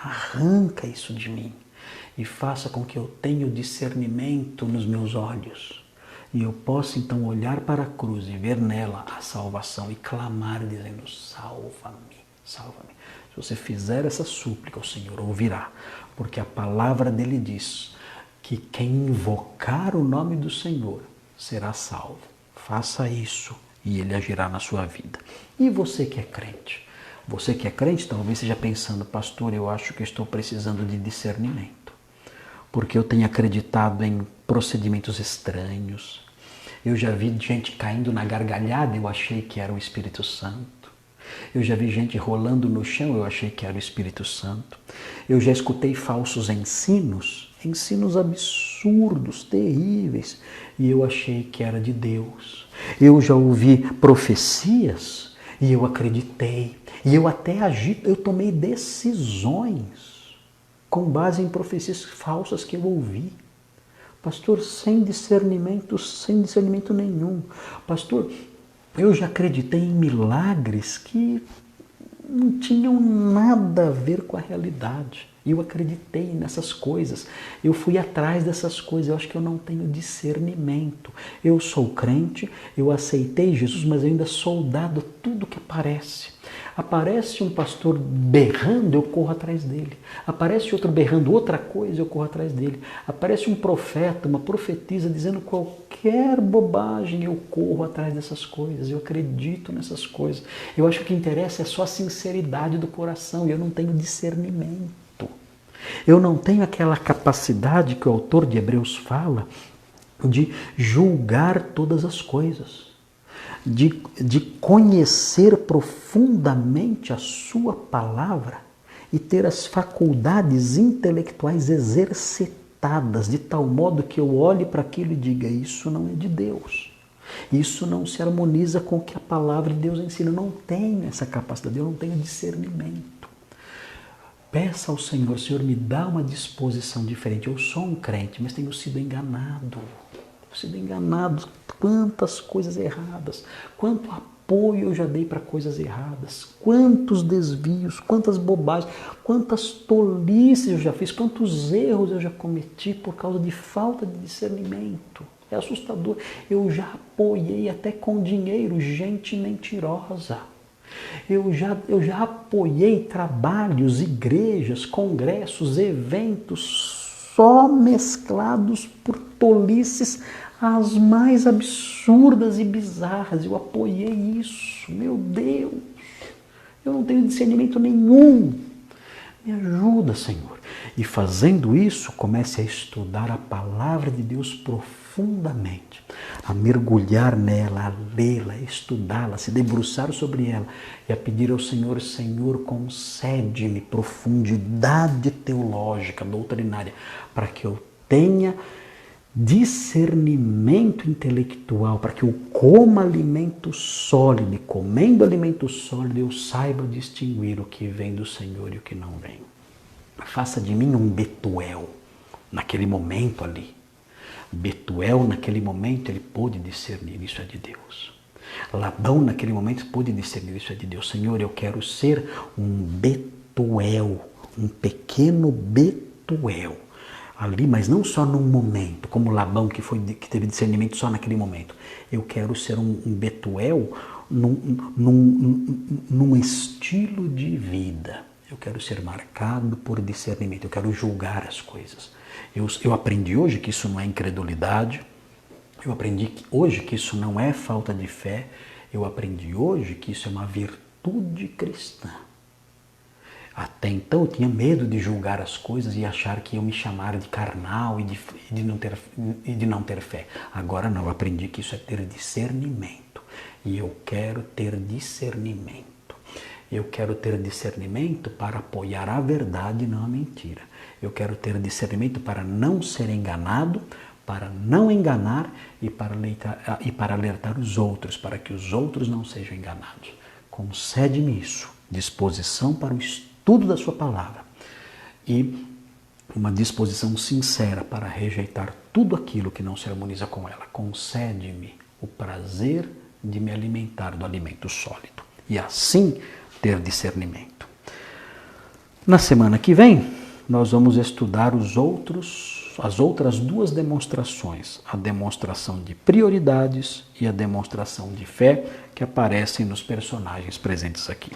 Arranca isso de mim e faça com que eu tenha o discernimento nos meus olhos. E eu posso então olhar para a cruz e ver nela a salvação e clamar dizendo, salva-me, salva-me. Se você fizer essa súplica, o Senhor ouvirá, porque a palavra dele diz que quem invocar o nome do Senhor será salvo. Faça isso e ele agirá na sua vida. E você que é crente? Você que é crente talvez esteja pensando, pastor, eu acho que estou precisando de discernimento, porque eu tenho acreditado em procedimentos estranhos. Eu já vi gente caindo na gargalhada, eu achei que era o Espírito Santo. Eu já vi gente rolando no chão, eu achei que era o Espírito Santo. Eu já escutei falsos ensinos absurdos, terríveis, e eu achei que era de Deus. Eu já ouvi profecias e eu acreditei. E eu até agi, eu tomei decisões com base em profecias falsas que eu ouvi. Pastor, sem discernimento nenhum. Pastor, eu já acreditei em milagres que não tinham nada a ver com a realidade. Eu acreditei nessas coisas. Eu fui atrás dessas coisas. Eu acho que eu não tenho discernimento. Eu sou crente, eu aceitei Jesus, mas eu ainda sou dado tudo que aparece. Aparece um pastor berrando, eu corro atrás dele. Aparece outro berrando outra coisa, eu corro atrás dele. Aparece um profeta, uma profetisa dizendo qualquer bobagem, eu corro atrás dessas coisas. Eu acredito nessas coisas. Eu acho que o que interessa é só a sinceridade do coração e eu não tenho discernimento. Eu não tenho aquela capacidade que o autor de Hebreus fala de julgar todas as coisas. De conhecer profundamente a sua palavra e ter as faculdades intelectuais exercitadas de tal modo que eu olhe para aquilo e diga, isso não é de Deus. Isso não se harmoniza com o que a palavra de Deus ensina. Eu não tenho essa capacidade, eu não tenho discernimento. Peça ao Senhor, Senhor, me dá uma disposição diferente. Eu sou um crente, mas tenho sido enganado. Quantas coisas erradas, quanto apoio eu já dei para coisas erradas, quantos desvios, quantas bobagens, quantas tolices eu já fiz, quantos erros eu já cometi por causa de falta de discernimento. É assustador. Eu já apoiei até com dinheiro gente mentirosa. Eu já apoiei trabalhos, igrejas, congressos, eventos só mesclados por tolices as mais absurdas e bizarras. Eu apoiei isso. Meu Deus, eu não tenho discernimento nenhum. Me ajuda, Senhor. E fazendo isso, comece a estudar a palavra de Deus profundamente, a mergulhar nela, a lê-la, a estudá-la, a se debruçar sobre ela e a pedir ao Senhor, Senhor, concede-me profundidade teológica, doutrinária, para que eu tenha discernimento intelectual, para que eu coma alimento sólido, e comendo alimento sólido eu saiba distinguir o que vem do Senhor e o que não vem. Faça de mim um Betuel naquele momento ali. Betuel naquele momento ele pôde discernir, isso é de Deus. Labão naquele momento pôde discernir, isso é de Deus. Senhor, eu quero ser um Betuel, um pequeno Betuel, ali, mas não só num momento, como Labão que teve discernimento só naquele momento. Eu quero ser um Betuel num estilo de vida. Eu quero ser marcado por discernimento, eu quero julgar as coisas. Eu aprendi hoje que isso não é incredulidade, eu aprendi hoje que isso não é falta de fé, eu aprendi hoje que isso é uma virtude cristã. Até então eu tinha medo de julgar as coisas e achar que iam me chamar de carnal e de não ter fé. Agora não, eu aprendi que isso é ter discernimento. E eu quero ter discernimento. Eu quero ter discernimento para apoiar a verdade e não a mentira. Eu quero ter discernimento para não ser enganado, para não enganar e para alertar os outros, para que os outros não sejam enganados. Concede-me isso, disposição para o estudo da sua palavra e uma disposição sincera para rejeitar tudo aquilo que não se harmoniza com ela. Concede-me o prazer de me alimentar do alimento sólido e assim ter discernimento. Na semana que vem, nós vamos estudar as outras duas demonstrações, a demonstração de prioridades e a demonstração de fé que aparecem nos personagens presentes aqui.